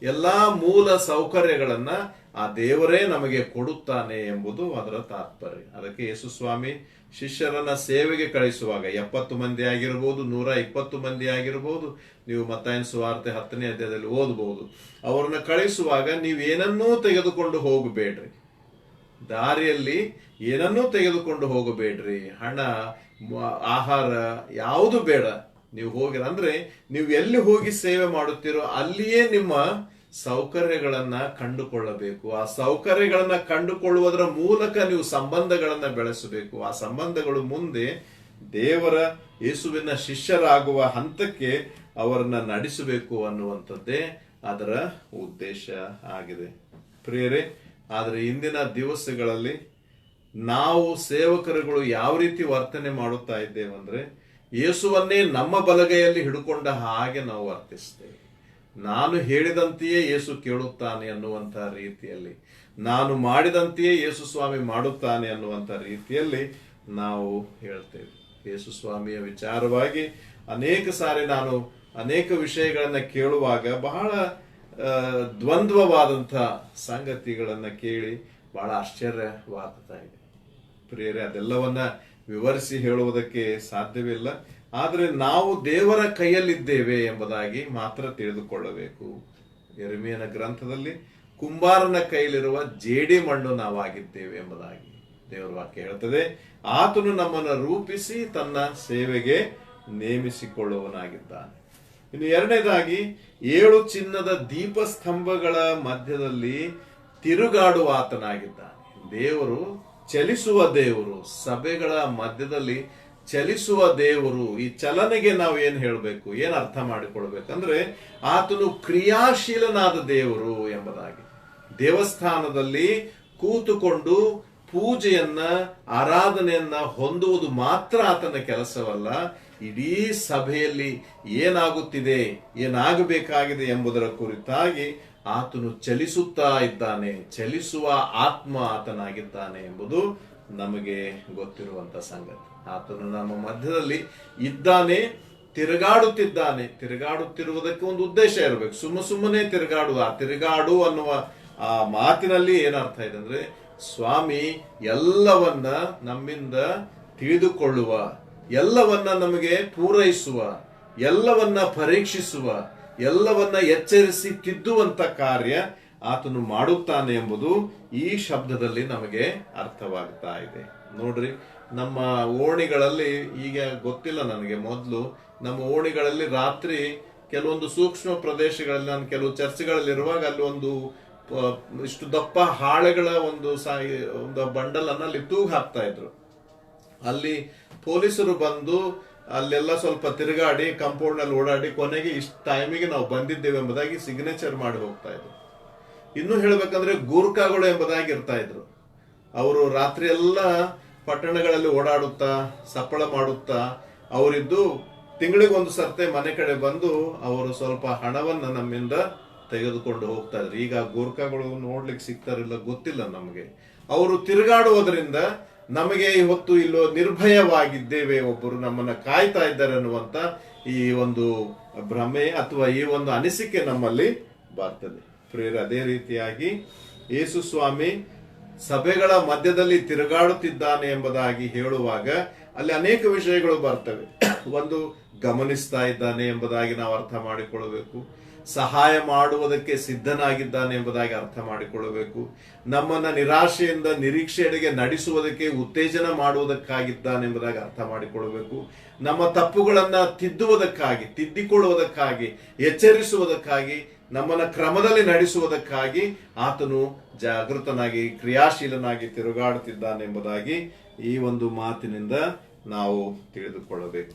ಎಲ್ಲಾ ಮೂಲ ಸೌಕರ್ಯಗಳನ್ನ ಆ ದೇವರೇ ನಮಗೆ ಕೊಡುತ್ತಾನೆ ಎಂಬುದು ಅದರ ತಾತ್ಪರ್ಯ. ಅದಕ್ಕೆ ಯೇಸು ಸ್ವಾಮಿ ಶಿಷ್ಯರನ್ನ ಸೇವೆಗೆ ಕಳಿಸುವಾಗ 70 ಮಂದಿ ಆಗಿರ್ಬೋದು, 120 ಮಂದಿ ಆಗಿರ್ಬೋದು, ನೀವು ಮತ್ತಾಯನ ಸುವಾರ್ತೆ 10ನೇ ಅಧ್ಯಾಯದಲ್ಲಿ ಓದಬಹುದು. ಅವರನ್ನ ಕಳಿಸುವಾಗ ನೀವು ಏನನ್ನೂ ತೆಗೆದುಕೊಂಡು ಹೋಗಬೇಡ್ರಿ, ದಾರಿಯಲ್ಲಿ ಏನನ್ನೂ ತೆಗೆದುಕೊಂಡು ಹೋಗಬೇಡ್ರಿ, ಹಣ ಆಹಾರ ಯಾವುದು ಬೇಡ. ನೀವು ಹೋಗಿರ ಅಂದ್ರೆ ನೀವು ಎಲ್ಲಿ ಹೋಗಿ ಸೇವೆ ಮಾಡುತ್ತೀರೋ ಅಲ್ಲಿಯೇ ನಿಮ್ಮ ಸೌಕರ್ಯಗಳನ್ನ ಕಂಡುಕೊಳ್ಳಬೇಕು. ಆ ಸೌಕರ್ಯಗಳನ್ನ ಕಂಡುಕೊಳ್ಳುವುದರ ಮೂಲಕ ನೀವು ಸಂಬಂಧಗಳನ್ನ ಬೆಳೆಸಬೇಕು. ಆ ಸಂಬಂಧಗಳು ಮುಂದೆ ದೇವರ ಯೇಸುವಿನ ಶಿಷ್ಯರಾಗುವ ಹಂತಕ್ಕೆ ಅವರನ್ನ ನಡೆಸಬೇಕು ಅನ್ನುವಂಥದ್ದೇ ಅದರ ಉದ್ದೇಶ ಆಗಿದೆ. ಪ್ರಿಯರೇ, ಆದರೆ ಇಂದಿನ ದಿವಸಗಳಲ್ಲಿ ನಾವು ಸೇವಕರುಗಳು ಯಾವ ರೀತಿ ವರ್ತನೆ ಮಾಡುತ್ತಾ ಇದ್ದೇವಂದ್ರೆ, ಯೇಸುವನ್ನೇ ನಮ್ಮ ಬಲಗೈಯಲ್ಲಿ ಹಿಡ್ಕೊಂಡ ಹಾಗೆ ನಾವು ವರ್ತಿಸ್ತೇವೆ. ನಾನು ಹೇಳಿದಂತೆಯೇ ಯೇಸು ಕೇಳುತ್ತಾನೆ ಅನ್ನುವಂಥ ರೀತಿಯಲ್ಲಿ, ನಾನು ಮಾಡಿದಂತೆಯೇ ಯೇಸು ಸ್ವಾಮಿ ಮಾಡುತ್ತಾನೆ ಅನ್ನುವಂಥ ರೀತಿಯಲ್ಲಿ ನಾವು ಹೇಳ್ತೇವೆ. ಯೇಸು ಸ್ವಾಮಿಯ ವಿಚಾರವಾಗಿ ಅನೇಕ ಸಾರಿ ನಾನು ಅನೇಕ ವಿಷಯಗಳನ್ನ ಕೇಳುವಾಗ ಬಹಳ ದ್ವಂದ್ವವಾದಂಥ ಸಂಗತಿಗಳನ್ನ ಕೇಳಿ ಬಹಳ ಆಶ್ಚರ್ಯವಾಗ್ತಾ ಇದೆ. ಪ್ರಿಯರೇ, ಅದೆಲ್ಲವನ್ನ ವಿವರಿಸಿ ಹೇಳುವುದಕ್ಕೆ ಸಾಧ್ಯವಿಲ್ಲ. ಆದರೆ ನಾವು ದೇವರ ಕೈಯಲ್ಲಿದ್ದೇವೆ ಎಂಬುದಾಗಿ ಮಾತ್ರ ತಿಳಿದುಕೊಳ್ಳಬೇಕು. ಯೆರೆಮೀಯನ ಗ್ರಂಥದಲ್ಲಿ ಕುಂಬಾರನ ಕೈಯಲ್ಲಿರುವ ಜೇಡಿ ಮಣ್ಣು ನಾವಾಗಿದ್ದೇವೆ ಎಂಬುದಾಗಿ ದೇವರ ವಾಕ್ಯ ಹೇಳ್ತದೆ. ಆತನು ನಮ್ಮನ್ನು ರೂಪಿಸಿ ತನ್ನ ಸೇವೆಗೆ ನೇಮಿಸಿಕೊಳ್ಳುವನಾಗಿದ್ದಾನೆ. ಇನ್ನು ಎರಡನೇದಾಗಿ 7 ಚಿನ್ನದ ದೀಪಸ್ತಂಭಗಳ ಮಧ್ಯದಲ್ಲಿ ತಿರುಗಾಡುವ ಆತನಾಗಿದ್ದಾನೆ. ದೇವರು ಚಲಿಸುವ ದೇವರು, ಸಭೆಗಳ ಮಧ್ಯದಲ್ಲಿ ಚಲಿಸುವ ದೇವರು. ಈ ಚಲನೆಗೆ ನಾವು ಏನ್ ಹೇಳ್ಬೇಕು, ಏನ್ ಅರ್ಥ ಮಾಡಿಕೊಳ್ಬೇಕಂದ್ರೆ, ಆತನು ಕ್ರಿಯಾಶೀಲನಾದ ದೇವರು ಎಂಬುದಾಗಿ. ದೇವಸ್ಥಾನದಲ್ಲಿ ಕೂತುಕೊಂಡು ಪೂಜೆಯನ್ನ, ಆರಾಧನೆಯನ್ನ ಹೊಂದುವುದು ಮಾತ್ರ ಆತನ ಕೆಲಸವಲ್ಲ. ಇಡೀ ಸಭೆಯಲ್ಲಿ ಏನಾಗುತ್ತಿದೆ, ಏನಾಗಬೇಕಾಗಿದೆ ಎಂಬುದರ ಕುರಿತಾಗಿ ಆತನು ಚಲಿಸುತ್ತಾ ಇದ್ದಾನೆ. ಚಲಿಸುವ ಆತ್ಮ ಆತನಾಗಿದ್ದಾನೆ ಎಂಬುದು ನಮಗೆ ಗೊತ್ತಿರುವಂತ ಸಂಗತಿ. ಆತನು ನಮ್ಮ ಮಧ್ಯದಲ್ಲಿ ಇದ್ದಾನೆ, ತಿರುಗಾಡುತ್ತಿದ್ದಾನೆ. ತಿರುಗಾಡುತ್ತಿರುವುದಕ್ಕೆ ಒಂದು ಉದ್ದೇಶ ಇರಬೇಕು. ಸುಮ್ಮನೆ ತಿರುಗಾಡುವ, ತಿರುಗಾಡು ಅನ್ನುವ ಆ ಮಾತಿನಲ್ಲಿ ಏನರ್ಥ ಇದೆ ಅಂದ್ರೆ, ಸ್ವಾಮಿ ಎಲ್ಲವನ್ನ ನಮ್ಮಿಂದ ತಿಳಿದುಕೊಳ್ಳುವ, ಎಲ್ಲವನ್ನ ನಮಗೆ ಪೂರೈಸುವ, ಎಲ್ಲವನ್ನ ಪರೀಕ್ಷಿಸುವ, ಎಲ್ಲವನ್ನ ಎಚ್ಚರಿಸಿ ತಿದ್ದುವಂತ ಕಾರ್ಯ ಆತನು ಮಾಡುತ್ತಾನೆ ಎಂಬುದು ಈ ಶಬ್ದದಲ್ಲಿ ನಮಗೆ ಅರ್ಥವಾಗ್ತಾ ಇದೆ. ನೋಡ್ರಿ, ನಮ್ಮ ಓಣಿಗಳಲ್ಲಿ ಈಗ ಗೊತ್ತಿಲ್ಲ ನನಗೆ, ಮೊದಲು ನಮ್ಮ ಓಣಿಗಳಲ್ಲಿ ರಾತ್ರಿ ಕೆಲವೊಂದು ಸೂಕ್ಷ್ಮ ಪ್ರದೇಶಗಳಲ್ಲಿ, ನಾನು ಕೆಲವು ಚರ್ಚ್ಗಳಲ್ಲಿರುವಾಗ ಅಲ್ಲಿ ಒಂದು ಇಷ್ಟು ದಪ್ಪ ಹಾಳೆಗಳ ಒಂದು ಬಂಡಲ್ ಅನ್ನ ಅಲ್ಲಿ ತೂಗು ಹಾಕ್ತಾ ಇದ್ರು. ಅಲ್ಲಿ ಪೊಲೀಸರು ಬಂದು ಅಲ್ಲೆಲ್ಲ ಸ್ವಲ್ಪ ತಿರುಗಾಡಿ ಕಾಂಪೌಂಡ್ ನಲ್ಲಿ ಓಡಾಡಿ ಕೊನೆಗೆ ಇಷ್ಟು ಟೈಮಿಗೆ ನಾವು ಬಂದಿದ್ದೇವೆ ಎಂಬುದಾಗಿ ಸಿಗ್ನೇಚರ್ ಮಾಡಿ ಹೋಗ್ತಾ ಇದ್ರು. ಇನ್ನು ಹೇಳ್ಬೇಕಂದ್ರೆ ಗೂರ್ಖಾಗಳು ಎಂಬುದಾಗಿ ಇರ್ತಾ ಇದ್ರು. ಅವರು ರಾತ್ರಿ ಎಲ್ಲ ಪಟ್ಟಣಗಳಲ್ಲಿ ಓಡಾಡುತ್ತಾ ಸಪ್ಪಳ ಮಾಡುತ್ತಾ ಅವರಿದ್ದು ತಿಂಗಳಿಗೊಂದು ಸರ್ತೆ ಮನೆ ಕಡೆ ಬಂದು ಅವರು ಸ್ವಲ್ಪ ಹಣವನ್ನ ನಮ್ಮಿಂದ ತೆಗೆದುಕೊಂಡು ಹೋಗ್ತಾ ಇದ್ರು. ಈಗ ಗೂರ್ಖಾಗಳು ನೋಡ್ಲಿಕ್ಕೆ ಸಿಗ್ತಾರಿಲ್ಲ ಗೊತ್ತಿಲ್ಲ ನಮಗೆ. ಅವರು ತಿರುಗಾಡುವುದರಿಂದ ನಮಗೆ ಇವತ್ತು ಇಲ್ಲೋ ನಿರ್ಭಯವಾಗಿದ್ದೇವೆ, ಒಬ್ಬರು ನಮ್ಮನ್ನ ಕಾಯ್ತಾ ಇದ್ದಾರೆ ಅನ್ನುವಂತ ಈ ಒಂದು ಭ್ರಮೆ ಅಥವಾ ಈ ಒಂದು ಅನಿಸಿಕೆ ನಮ್ಮಲ್ಲಿ ಬರ್ತದೆ. ಪ್ರಿಯರೇ, ಅದೇ ರೀತಿಯಾಗಿ ಯೇಸು ಸ್ವಾಮಿ ಸಭೆಗಳ ಮಧ್ಯದಲ್ಲಿ ತಿರುಗಾಡುತ್ತಿದ್ದಾನೆ ಎಂಬುದಾಗಿ ಹೇಳುವಾಗ ಅಲ್ಲಿ ಅನೇಕ ವಿಷಯಗಳು ಬರ್ತವೆ. ಒಂದು, ಗಮನಿಸ್ತಾ ಇದ್ದಾನೆ ಎಂಬುದಾಗಿ ನಾವು ಅರ್ಥ ಮಾಡಿಕೊಳ್ಳಬೇಕು. ಸಹಾಯ ಮಾಡುವುದಕ್ಕೆ ಸಿದ್ಧನಾಗಿದ್ದಾನೆ ಎಂಬುದಾಗಿ ಅರ್ಥ ಮಾಡಿಕೊಳ್ಳಬೇಕು. ನಮ್ಮನ್ನ ನಿರಾಶೆಯಿಂದ ನಿರೀಕ್ಷೆಯಡೆಗೆ ನಡೆಸುವುದಕ್ಕೆ ಉತ್ತೇಜನ ಮಾಡುವುದಕ್ಕಾಗಿದ್ದಾನೆ ಎಂಬುದಾಗಿ ಅರ್ಥ ಮಾಡಿಕೊಳ್ಳಬೇಕು. ನಮ್ಮ ತಪ್ಪುಗಳನ್ನ ತಿದ್ದಿಕೊಳ್ಳುವುದಕ್ಕಾಗಿ, ಎಚ್ಚರಿಸುವುದಕ್ಕಾಗಿ, ನಮ್ಮನ್ನ ಕ್ರಮದಲ್ಲಿ ನಡೆಸುವುದಕ್ಕಾಗಿ ಆತನು ಜಾಗೃತನಾಗಿ ಕ್ರಿಯಾಶೀಲನಾಗಿ ತಿರುಗಾಡುತ್ತಿದ್ದಾನೆ ಎಂಬುದಾಗಿ ಈ ಒಂದು ಮಾತಿನಿಂದ ನಾವು ತಿಳಿದುಕೊಳ್ಳಬೇಕು.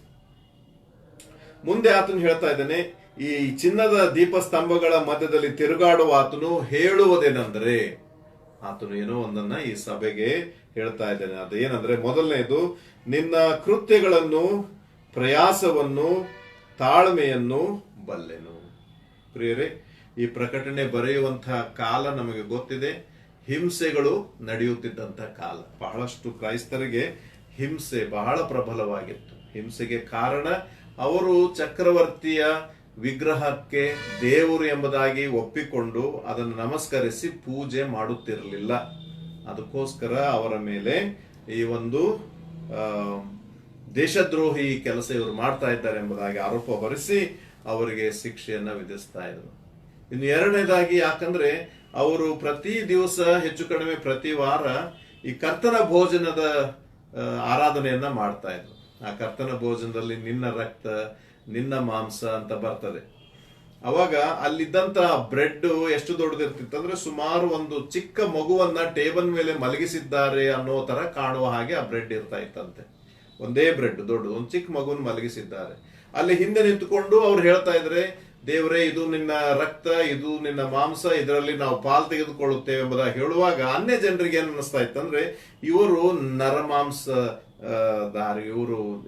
ಮುಂದೆ ಆತನು ಹೇಳ್ತಾ ಇದ್ದಾನೆ, ಈ ಚಿನ್ನದ ದೀಪಸ್ತಂಭಗಳ ಮಧ್ಯದಲ್ಲಿ ತಿರುಗಾಡುವ ಆತನು ಹೇಳುವುದೇನೆಂದರೆ, ಆತನು ಏನೋ ಒಂದನ್ನ ಈ ಸಭೆಗೆ ಹೇಳ್ತಾ ಇದ್ದಾನೆ. ಅದೇನಂದ್ರೆ, ಮೊದಲನೇದು, ನಿನ್ನ ಕೃತ್ಯಗಳನ್ನು, ಪ್ರಯಾಸವನ್ನು, ತಾಳ್ಮೆಯನ್ನು ಬಲ್ಲೆನು. ಪ್ರಿಯರೇ, ಈ ಪ್ರಕಟಣೆ ಬರೆಯುವಂತಹ ಕಾಲ ನಮಗೆ ಗೊತ್ತಿದೆ. ಹಿಂಸೆಗಳು ನಡೆಯುತ್ತಿದ್ದಂತ ಕಾಲ. ಬಹಳಷ್ಟು ಕ್ರೈಸ್ತರಿಗೆ ಹಿಂಸೆ ಬಹಳ ಪ್ರಬಲವಾಗಿತ್ತು. ಹಿಂಸೆಗೆ ಕಾರಣ, ಅವರು ಚಕ್ರವರ್ತಿಯ ವಿಗ್ರಹಕ್ಕೆ ದೇವರು ಎಂಬುದಾಗಿ ಒಪ್ಪಿಕೊಂಡು ಅದನ್ನು ನಮಸ್ಕರಿಸಿ ಪೂಜೆ ಮಾಡುತ್ತಿರಲಿಲ್ಲ. ಅದಕ್ಕೋಸ್ಕರ ಅವರ ಮೇಲೆ ಈ ಒಂದು ದೇಶದ್ರೋಹಿ ಕೆಲಸ ಇವರು ಮಾಡ್ತಾ ಇದ್ದಾರೆ ಎಂಬುದಾಗಿ ಆರೋಪ ಹೊರಿಸಿ ಅವರಿಗೆ ಶಿಕ್ಷೆಯನ್ನ ವಿಧಿಸ್ತಾ ಇದ್ರು. ಇನ್ನು ಎರಡನೇದಾಗಿ, ಯಾಕಂದ್ರೆ ಅವರು ಪ್ರತಿ ದಿವಸ ಹೆಚ್ಚು ಕಡಿಮೆ ಪ್ರತಿ ವಾರ ಈ ಕರ್ತನ ಭೋಜನದ ಆರಾಧನೆಯನ್ನ ಮಾಡ್ತಾ ಇದ್ರು. ಆ ಕರ್ತನ ಭೋಜನದಲ್ಲಿ ನಿನ್ನ ರಕ್ತ, ನಿನ್ನ ಮಾಂಸ ಅಂತ ಬರ್ತದೆ. ಅವಾಗ ಅಲ್ಲಿದ್ದಂತ ಬ್ರೆಡ್ ಎಷ್ಟು ದೊಡ್ಡದಿರ್ತಿತ್ತು ಅಂದ್ರೆ, ಸುಮಾರು ಒಂದು ಚಿಕ್ಕ ಮಗುವನ್ನ ಟೇಬಲ್ ಮೇಲೆ ಮಲಗಿಸಿದ್ದಾರೆ ಅನ್ನೋ ತರ ಕಾಣುವ ಹಾಗೆ ಆ ಬ್ರೆಡ್ ಇರ್ತಾ ಇತ್ತಂತೆ. ಒಂದೇ ಬ್ರೆಡ್ ದೊಡ್ಡದು, ಒಂದು ಚಿಕ್ಕ ಮಗುವನ್ನು ಮಲಗಿಸಿದ್ದಾರೆ. ಅಲ್ಲಿ ಹಿಂದೆ ನಿಂತುಕೊಂಡು ಅವ್ರು ಹೇಳ್ತಾ ಇದ್ರೆ, ದೇವರೇ, ಇದು ನಿನ್ನ ರಕ್ತ, ಇದು ನಿನ್ನ ಮಾಂಸ, ಇದರಲ್ಲಿ ನಾವು ಪಾಲ್ ತೆಗೆದುಕೊಳ್ಳುತ್ತೇವೆ ಎಂಬುದಾಗಿ ಹೇಳುವಾಗ ಅನ್ಯ ಜನರಿಗೆ ಏನ್ ಅನಿಸ್ತಾ ಇತ್ತಂದ್ರೆ, ಇವರು ನರಮಾಂಸ ದಾರಿ,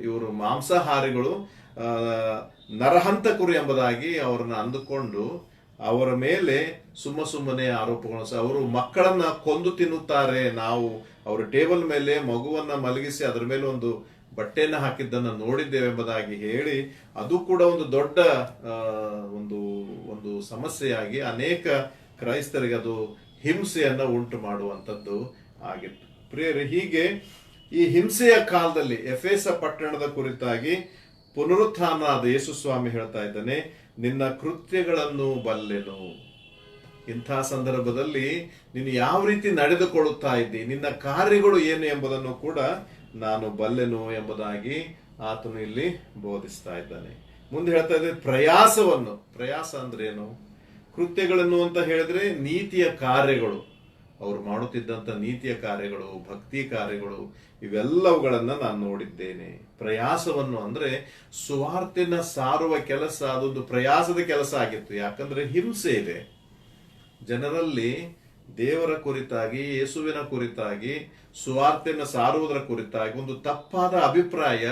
ಇವರು ಮಾಂಸಾಹಾರಿಗಳು, ನರಹಂತಕರು ಎಂಬುದಾಗಿ ಅವರನ್ನ ಅಂದುಕೊಂಡು ಅವರ ಮೇಲೆ ಸುಮ್ಮನೆ ಆರೋಪಗಳು. ಅವರು ಮಕ್ಕಳನ್ನ ಕೊಂದು ತಿನ್ನುತ್ತಾರೆ, ನಾವು ಅವರ ಟೇಬಲ್ ಮೇಲೆ ಮಗುವನ್ನ ಮಲಗಿಸಿ ಅದರ ಮೇಲೆ ಒಂದು ಬಟ್ಟೆಯನ್ನು ಹಾಕಿದ್ದನ್ನ ನೋಡಿದ್ದೇವೆ ಎಂಬುದಾಗಿ ಹೇಳಿ, ಅದು ಕೂಡ ಒಂದು ದೊಡ್ಡ ಒಂದು ಸಮಸ್ಯೆಯಾಗಿ ಅನೇಕ ಕ್ರೈಸ್ತರಿಗೆ ಅದು ಹಿಂಸೆಯನ್ನ ಉಂಟು ಮಾಡುವಂಥದ್ದು ಆಗಿತ್ತು. ಪ್ರಿಯರೇ, ಹೀಗೆ ಈ ಹಿಂಸೆಯ ಕಾಲದಲ್ಲಿ ಎಫೆಸ ಪಟ್ಟಣದ ಕುರಿತಾಗಿ ಪುನರುತ್ಥಾನದ ಯೇಸು ಸ್ವಾಮಿ ಹೇಳ್ತಾ ಇದ್ದಾನೆ, ನಿನ್ನ ಕೃತ್ಯಗಳನ್ನು ಬಲ್ಲೆನು. ಇಂಥ ಸಂದರ್ಭದಲ್ಲಿ ನೀನು ಯಾವ ರೀತಿ ನಡೆದುಕೊಳ್ಳುತ್ತಾ ಇದ್ದಿ, ನಿನ್ನ ಕಾರ್ಯಗಳು ಏನು ಎಂಬುದನ್ನು ಕೂಡ ನಾನು ಬಲ್ಲೆನು ಎಂಬುದಾಗಿ ಆತನು ಇಲ್ಲಿ ಬೋಧಿಸ್ತಾ ಇದ್ದಾನೆ. ಮುಂದೆ ಹೇಳ್ತಾ ಇದ್ದೆ, ಪ್ರಯಾಸ ಅಂದ್ರೆ ಏನು? ಕೃತ್ಯಗಳನ್ನು ಅಂತ ಹೇಳಿದ್ರೆ ನೀತಿಯ ಕಾರ್ಯಗಳು, ಅವರು ಮಾಡುತ್ತಿದ್ದಂತ ನೀತಿಯ ಕಾರ್ಯಗಳು, ಭಕ್ತಿ ಕಾರ್ಯಗಳು, ಇವೆಲ್ಲವುಗಳನ್ನ ನಾನು ನೋಡಿದ್ದೇನೆ. ಪ್ರಯಾಸವನ್ನು ಅಂದ್ರೆ ಸುವಾರ್ತೆನ ಸಾರುವ ಕೆಲಸ, ಅದೊಂದು ಪ್ರಯಾಸದ ಕೆಲಸ ಆಗಿತ್ತು. ಯಾಕಂದ್ರೆ ಹಿಂಸೆ ಇದೆ ಜನರಲ್ಲಿ. ದೇವರ ಕುರಿತಾಗಿ, ಯೇಸುವಿನ ಕುರಿತಾಗಿ, ಸುವಾರ್ತೆಯನ್ನು ಸಾರುವುದರ ಕುರಿತಾಗಿ ಒಂದು ತಪ್ಪಾದ ಅಭಿಪ್ರಾಯ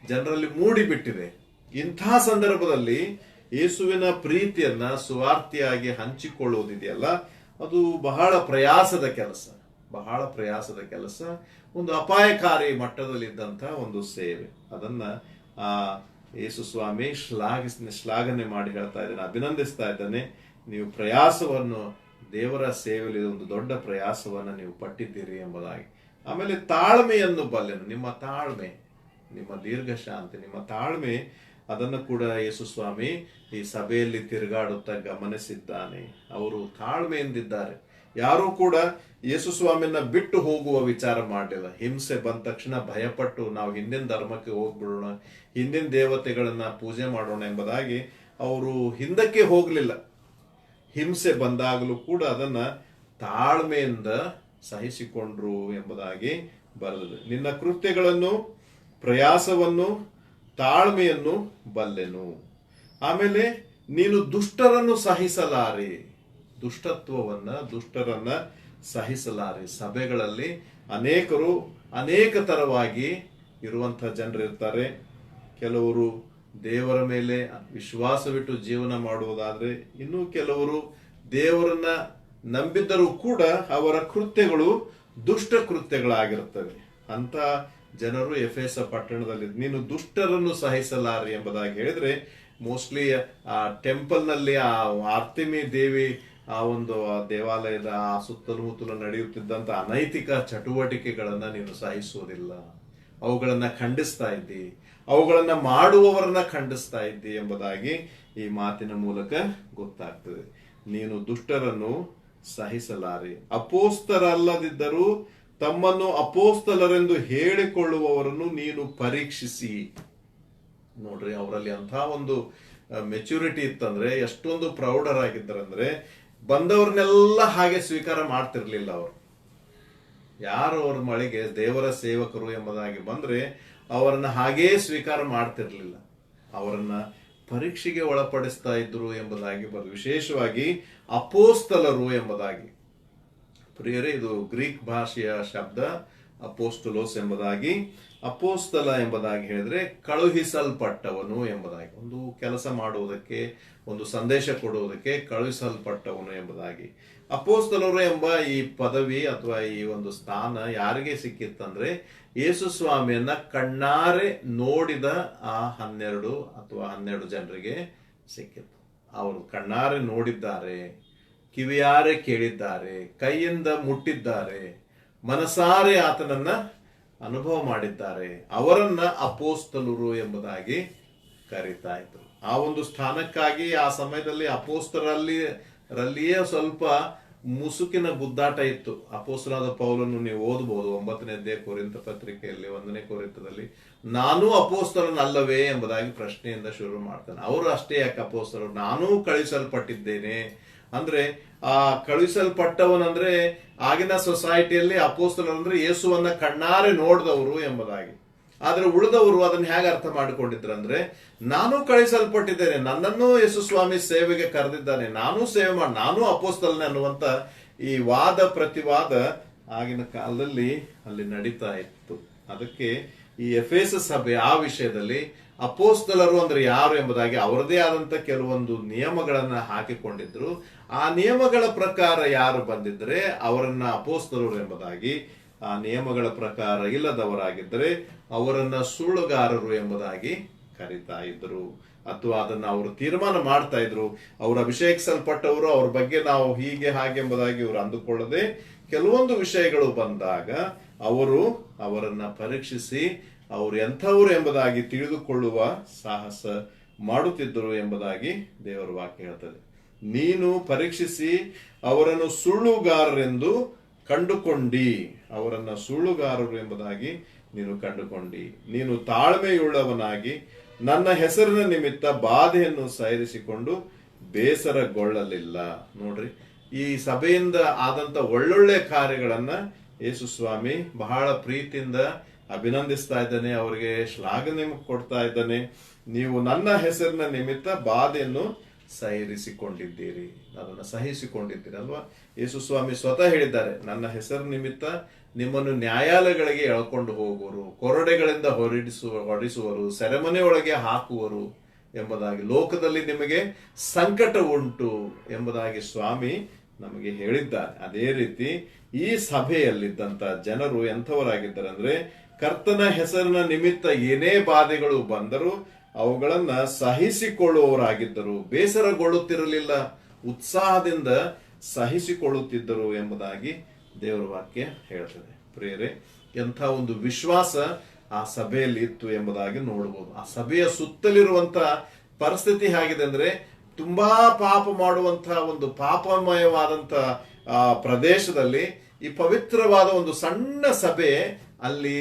ಜನರಲ್ಲಿ ಮೂಡಿಬಿಟ್ಟಿದೆ. ಇಂಥ ಸಂದರ್ಭದಲ್ಲಿ ಯೇಸುವಿನ ಪ್ರೀತಿಯನ್ನ ಸುವಾರ್ತೆಯಾಗಿ ಹಂಚಿಕೊಳ್ಳುವುದಿದೆಯಲ್ಲ, ಅದು ಬಹಳ ಪ್ರಯಾಸದ ಕೆಲಸ, ಒಂದು ಅಪಾಯಕಾರಿ ಮಟ್ಟದಲ್ಲಿದ್ದಂಥ ಒಂದು ಸೇವೆ. ಅದನ್ನ ಯೇಸು ಸ್ವಾಮಿ ಶ್ಲಾಘನೆ ಮಾಡಿ ಹೇಳ್ತಾ ಇದ್ದಾನೆ, ಅಭಿನಂದಿಸ್ತಾ ಇದ್ದಾನೆ. ನೀವು ಪ್ರಯಾಸವನ್ನು, ದೇವರ ಸೇವೆಯಲ್ಲಿ ಒಂದು ದೊಡ್ಡ ಪ್ರಯಾಸವನ್ನ ನೀವು ಪಟ್ಟಿದ್ದೀರಿ ಎಂಬುದಾಗಿ. ಆಮೇಲೆ ತಾಳ್ಮೆಯನ್ನು ಬಲ್ಲೆನು. ನಿಮ್ಮ ತಾಳ್ಮೆ, ನಿಮ್ಮ ದೀರ್ಘ ಶಾಂತಿ, ನಿಮ್ಮ ತಾಳ್ಮೆ, ಅದನ್ನು ಕೂಡ ಯೇಸು ಸ್ವಾಮಿ ಈ ಸಭೆಯಲ್ಲಿ ತಿರುಗಾಡುತ್ತಾ ಗಮನಿಸಿದ್ದಾನೆ. ಅವರು ತಾಳ್ಮೆಯಿಂದಿದ್ದಾರೆ. ಯಾರೂ ಕೂಡ ಯೇಸು ಸ್ವಾಮಿಯನ್ನ ಬಿಟ್ಟು ಹೋಗುವ ವಿಚಾರ ಮಾಡಲಿಲ್ಲ. ಹಿಂಸೆ ಬಂದ ತಕ್ಷಣ ಭಯಪಟ್ಟು ನಾವು ಹಿಂದಿನ ಧರ್ಮಕ್ಕೆ ಹೋಗ್ಬಿಡೋಣ, ಹಿಂದಿನ ದೇವತೆಗಳನ್ನ ಪೂಜೆ ಮಾಡೋಣ ಎಂಬುದಾಗಿ ಅವರು ಹಿಂದಕ್ಕೆ ಹೋಗಲಿಲ್ಲ. ಹಿಂಸೆ ಬಂದಾಗಲೂ ಕೂಡ ಅದನ್ನ ತಾಳ್ಮೆಯಿಂದ ಸಹಿಸಿಕೊಂಡ್ರು ಎಂಬುದಾಗಿ ಬರೆದಿದೆ. ನಿನ್ನ ಕೃತ್ಯಗಳನ್ನು, ಪ್ರಯಾಸವನ್ನು, ತಾಳ್ಮೆಯನ್ನು ಬಲ್ಲೆನು. ಆಮೇಲೆ ನೀನು ದುಷ್ಟರನ್ನು ಸಹಿಸಲಾರೆ. ದುಷ್ಟರನ್ನ ಸಹಿಸಲಾರೆ. ಸಭೆಗಳಲ್ಲಿ ಅನೇಕರು ಅನೇಕ ತರವಾಗಿ ಇರುವಂತಹ ಜನರು ಇರ್ತಾರೆ. ಕೆಲವರು ದೇವರ ಮೇಲೆ ವಿಶ್ವಾಸವಿಟ್ಟು ಜೀವನ ಮಾಡುವುದಾದ್ರೆ, ಇನ್ನು ಕೆಲವರು ದೇವರನ್ನ ನಂಬಿದ್ದರೂ ಕೂಡ ಅವರ ಕೃತ್ಯಗಳು ದುಷ್ಟ ಕೃತ್ಯಗಳಾಗಿರುತ್ತವೆ. ಅಂತ ಜನರು ಎಫೆಸ ಪಟ್ಟಣದಲ್ಲಿ ನೀನು ದುಷ್ಟರನ್ನು ಸಹಿಸಲಾರೆ ಎಂಬುದಾಗಿ ಹೇಳಿದ್ರೆ, ಮೋಸ್ಟ್ಲಿ ಆ ಟೆಂಪಲ್ ನಲ್ಲಿ ಆ ಆರ್ತಿಮಿ ದೇವಿ ಆ ಒಂದು ದೇವಾಲಯದ ಆ ಸುತ್ತಮುತ್ತಲು ನಡೆಯುತ್ತಿದ್ದಂತ ಅನೈತಿಕ ಚಟುವಟಿಕೆಗಳನ್ನ ನೀನು ಸಹಿಸುವುದಿಲ್ಲ, ಅವುಗಳನ್ನ ಖಂಡಿಸ್ತಾ ಇದ್ದಿ, ಅವುಗಳನ್ನ ಮಾಡುವವರನ್ನ ಖಂಡಿಸ್ತಾ ಇದ್ದಿ ಎಂಬುದಾಗಿ ಈ ಮಾತಿನ ಮೂಲಕ ಗೊತ್ತಾಗ್ತದೆ. ನೀನು ದುಷ್ಟರನ್ನು ಸಹಿಸಲಾರೆ. ಅಪೋಸ್ತರಲ್ಲದಿದ್ದರೂ ತಮ್ಮನ್ನು ಅಪೋಸ್ತಲರೆಂದು ಹೇಳಿಕೊಳ್ಳುವವರನ್ನು ನೀನು ಪರೀಕ್ಷಿಸಿ. ನೋಡ್ರಿ, ಅವರಲ್ಲಿ ಅಂತ ಒಂದು ಮೆಚುರಿಟಿ ಇತ್ತಂದ್ರೆ, ಎಷ್ಟೊಂದು ಪ್ರೌಢರಾಗಿದ್ದರಂದ್ರೆ, ಬಂದವ್ರನ್ನೆಲ್ಲ ಹಾಗೆ ಸ್ವೀಕಾರ ಮಾಡ್ತಿರ್ಲಿಲ್ಲ. ಅವರು ಯಾರು ಅವ್ರ ಮಳೆಗೆ ದೇವರ ಸೇವಕರು ಎಂಬುದಾಗಿ ಬಂದ್ರೆ ಅವರನ್ನ ಹಾಗೇ ಸ್ವೀಕಾರ ಮಾಡ್ತಿರ್ಲಿಲ್ಲ, ಅವರನ್ನ ಪರೀಕ್ಷೆಗೆ ಒಳಪಡಿಸ್ತಾ ಇದ್ರು ಎಂಬುದಾಗಿ ಬರೆದು, ವಿಶೇಷವಾಗಿ ಅಪೋಸ್ತಲರು ಎಂಬುದಾಗಿ. ಪ್ರಿಯರೇ, ಇದು ಗ್ರೀಕ್ ಭಾಷೆಯ ಶಬ್ದ ಅಪೋಸ್ತಲೋಸ್ ಎಂಬುದಾಗಿ. ಅಪೋಸ್ತಲ ಎಂಬುದಾಗಿ ಹೇಳಿದ್ರೆ ಕಳುಹಿಸಲ್ಪಟ್ಟವನು ಎಂಬುದಾಗಿ, ಒಂದು ಕೆಲಸ ಮಾಡುವುದಕ್ಕೆ, ಒಂದು ಸಂದೇಶ ಕೊಡುವುದಕ್ಕೆ ಕಳುಹಿಸಲ್ಪಟ್ಟವನು ಎಂಬುದಾಗಿ. ಅಪೋಸ್ತಲರು ಎಂಬ ಈ ಪದವಿ ಅಥವಾ ಈ ಒಂದು ಸ್ಥಾನ ಯಾರಿಗೆ ಸಿಕ್ಕಿತ್ತಂದ್ರೆ, ಯೇಸು ಸ್ವಾಮಿಯನ್ನ ಕಣ್ಣಾರೆ ನೋಡಿದ ಆ 12 ಜನರಿಗೆ ಸಿಕ್ಕಿತ್ತು. ಅವರು ಕಣ್ಣಾರೆ ನೋಡಿದ್ದಾರೆ, ಕಿವಿಯಾರೆ ಕೇಳಿದ್ದಾರೆ, ಕೈಯಿಂದ ಮುಟ್ಟಿದ್ದಾರೆ, ಮನಸಾರೆ ಆತನನ್ನ ಅನುಭವ ಮಾಡಿದ್ದಾರೆ. ಅವರನ್ನ ಅಪೋಸ್ತಲರು ಎಂಬುದಾಗಿ ಕರೀತಾ ಇದ್ರು. ಆ ಒಂದು ಸ್ಥಾನಕ್ಕಾಗಿ ಆ ಸಮಯದಲ್ಲಿ ಅಪೋಸ್ತಲರಲ್ಲಿಯೇ ಸ್ವಲ್ಪ ಮುಸುಕಿನ ಗುದ್ದಾಟ ಇತ್ತು. ಅಪೋಸ್ತಲನಾದ ಪೌಲನ್ನು ನೀವು ಓದಬಹುದು 9ನೇ ಕೊರಿಂಥ ಪತ್ರಿಕೆಯಲ್ಲಿ 1ನೇ ಕೊರಿಂಥದಲ್ಲಿ, ನಾನೂ ಅಪೋಸ್ತಲನಲ್ಲವೇ ಎಂಬುದಾಗಿ ಪ್ರಶ್ನೆಯಿಂದ ಶುರು ಮಾಡ್ತಾನೆ. ಅವರು ಅಷ್ಟೇ ಯಾಕೆ ಅಪೋಸ್ತಲರು, ನಾನೂ ಕಳುಹಿಸಲ್ಪಟ್ಟಿದ್ದೇನೆ ಅಂದ್ರೆ, ಆ ಕಳುಹಿಸಲ್ಪಟ್ಟವನಂದ್ರೆ ಆಗಿನ ಸೊಸೈಟಿಯಲ್ಲಿ ಅಪೋಸ್ತಲರು ಅಂದ್ರೆ ಯೇಸುವನ್ನ ಕಣ್ಣಾರೆ ನೋಡಿದವರು ಎಂಬುದಾಗಿ. ಆದ್ರೆ ಉಳಿದವರು ಅದನ್ನ ಹೇಗೆ ಅರ್ಥ ಮಾಡಿಕೊಂಡಿದ್ರಂದ್ರೆ, ನಾನು ಕಳಿಸಲ್ಪಟ್ಟಿದ್ದೇನೆ, ನನ್ನನ್ನು ಯೇಸು ಸ್ವಾಮಿ ಸೇವೆಗೆ ಕರೆದಿದ್ದಾನೆ, ನಾನೂ ಸೇವೆ ಮಾಡಿ, ನಾನೂ ಅಪೋಸ್ತಲನೆ ಅನ್ನುವಂತ ಈ ವಾದ ಪ್ರತಿವಾದ ಆಗಿನ ಕಾಲದಲ್ಲಿ ಅಲ್ಲಿ ನಡೀತಾ ಇತ್ತು. ಅದಕ್ಕೆ ಈ ಎಫೆಸ ಸಭೆ ಆ ವಿಷಯದಲ್ಲಿ ಅಪೋಸ್ತಲರು ಅಂದ್ರೆ ಯಾರು ಎಂಬುದಾಗಿ ಅವರದೇ ಆದಂತ ಕೆಲವೊಂದು ನಿಯಮಗಳನ್ನ ಹಾಕಿಕೊಂಡಿದ್ರು. ಆ ನಿಯಮಗಳ ಪ್ರಕಾರ ಯಾರು ಬಂದಿದ್ರೆ ಅವರನ್ನ ಅಪೋಸ್ತಲರು ಎಂಬುದಾಗಿ, ಆ ನಿಯಮಗಳ ಪ್ರಕಾರ ಇಲ್ಲದವರಾಗಿದ್ದರೆ ಅವರನ್ನ ಸುಳ್ಳುಗಾರರು ಎಂಬುದಾಗಿ ಕರೀತಾ ಇದ್ರು, ಅಥವಾ ಅದನ್ನ ಅವರು ತೀರ್ಮಾನ ಮಾಡ್ತಾ ಇದ್ರು. ಅವರು ಅಭಿಷೇಕಿಸಲ್ಪಟ್ಟವರು, ಅವ್ರ ಬಗ್ಗೆ ನಾವು ಹೀಗೆ ಹಾಗೆ ಎಂಬುದಾಗಿ ಇವರು ಅಂದುಕೊಳ್ಳದೆ, ಕೆಲವೊಂದು ವಿಷಯಗಳು ಬಂದಾಗ ಅವರನ್ನ ಪರೀಕ್ಷಿಸಿ ಅವರು ಎಂಥವರು ಎಂಬುದಾಗಿ ತಿಳಿದುಕೊಳ್ಳುವ ಸಾಹಸ ಮಾಡುತ್ತಿದ್ದರು ಎಂಬುದಾಗಿ ದೇವರ ವಾಕ್ಯ ಹೇಳ್ತದೆ. ನೀನು ಪರೀಕ್ಷಿಸಿ ಅವರನ್ನು ಸುಳ್ಳುಗಾರರೆಂದು ಕಂಡುಕೊಂಡಿ, ಅವರನ್ನ ಸುಳ್ಳುಗಾರರು ಎಂಬುದಾಗಿ ನೀನು ಕಂಡುಕೊಂಡಿ. ನೀನು ತಾಳ್ಮೆಯುಳ್ಳವನಾಗಿ ನನ್ನ ಹೆಸರಿನ ನಿಮಿತ್ತ ಬಾಧೆಯನ್ನು ಸಹಿಸಿಕೊಂಡು ಬೇಸರಗೊಳ್ಳಲಿಲ್ಲ. ನೋಡ್ರಿ, ಈ ಸಭೆಯಿಂದ ಆದಂತ ಒಳ್ಳೊಳ್ಳೆ ಕಾರ್ಯಗಳನ್ನ ಯೇಸು ಸ್ವಾಮಿ ಬಹಳ ಪ್ರೀತಿಯಿಂದ ಅಭಿನಂದಿಸ್ತಾ ಇದ್ದಾನೆ, ಅವರಿಗೆ ಶ್ಲಾಘನೆ ಕೊಡ್ತಾ ಇದ್ದಾನೆ. ನೀವು ನನ್ನ ಹೆಸರಿನ ನಿಮಿತ್ತ ಬಾಧೆಯನ್ನು ಸಹಿಸಿಕೊಂಡಿದ್ದೀರಿ, ಅದನ್ನು ಸಹಿಸಿಕೊಂಡಿದ್ದೀರಿ ಅಲ್ವಾ. ಯೇಸು ಸ್ವಾಮಿ ಸ್ವತಃ ಹೇಳಿದ್ದಾರೆ, ನನ್ನ ಹೆಸರು ನಿಮಿತ್ತ ನಿಮ್ಮನ್ನು ನ್ಯಾಯಾಲಯಗಳಿಗೆ ಎಳ್ಕೊಂಡು ಹೋಗುವರು, ಕೊರಡೆಗಳಿಂದ ಹೊಡಿಸುವರು, ಸೆರೆಮನೆಯೊಳಗೆ ಹಾಕುವರು ಎಂಬುದಾಗಿ, ಲೋಕದಲ್ಲಿ ನಿಮಗೆ ಸಂಕಟ ಉಂಟು ಎಂಬುದಾಗಿ ಸ್ವಾಮಿ ನಮಗೆ ಹೇಳಿದ್ದಾರೆ. ಅದೇ ರೀತಿ ಈ ಸಭೆಯಲ್ಲಿದ್ದಂತ ಜನರು ಎಂಥವರಾಗಿದ್ದಾರೆ ಅಂದ್ರೆ, ಕರ್ತನ ಹೆಸರಿನ ನಿಮಿತ್ತ ಏನೇ ಬಾಧೆಗಳು ಬಂದರೂ ಅವುಗಳನ್ನ ಸಹಿಸಿಕೊಳ್ಳುವವರಾಗಿದ್ದರು, ಬೇಸರಗೊಳ್ಳುತ್ತಿರಲಿಲ್ಲ, ಉತ್ಸಾಹದಿಂದ ಸಹಿಸಿಕೊಳ್ಳುತ್ತಿದ್ದರು ಎಂಬುದಾಗಿ ದೇವರ ವಾಕ್ಯ ಹೇಳ್ತದೆ. ಪ್ರಿಯರೇ, ಎಂಥ ಒಂದು ವಿಶ್ವಾಸ ಆ ಸಭೆಯಲ್ಲಿ ಇತ್ತು ಎಂಬುದಾಗಿ ನೋಡಬಹುದು. ಆ ಸಭೆಯ ಸುತ್ತಲಿರುವಂತ ಪರಿಸ್ಥಿತಿ ಹೇಗಿದೆ ಅಂದ್ರೆ, ತುಂಬಾ ಪಾಪ ಮಾಡುವಂತಹ ಒಂದು ಪಾಪಮಯವಾದಂತ ಪ್ರದೇಶದಲ್ಲಿ ಈ ಪವಿತ್ರವಾದ ಒಂದು ಸಣ್ಣ ಸಭೆ ಅಲ್ಲಿ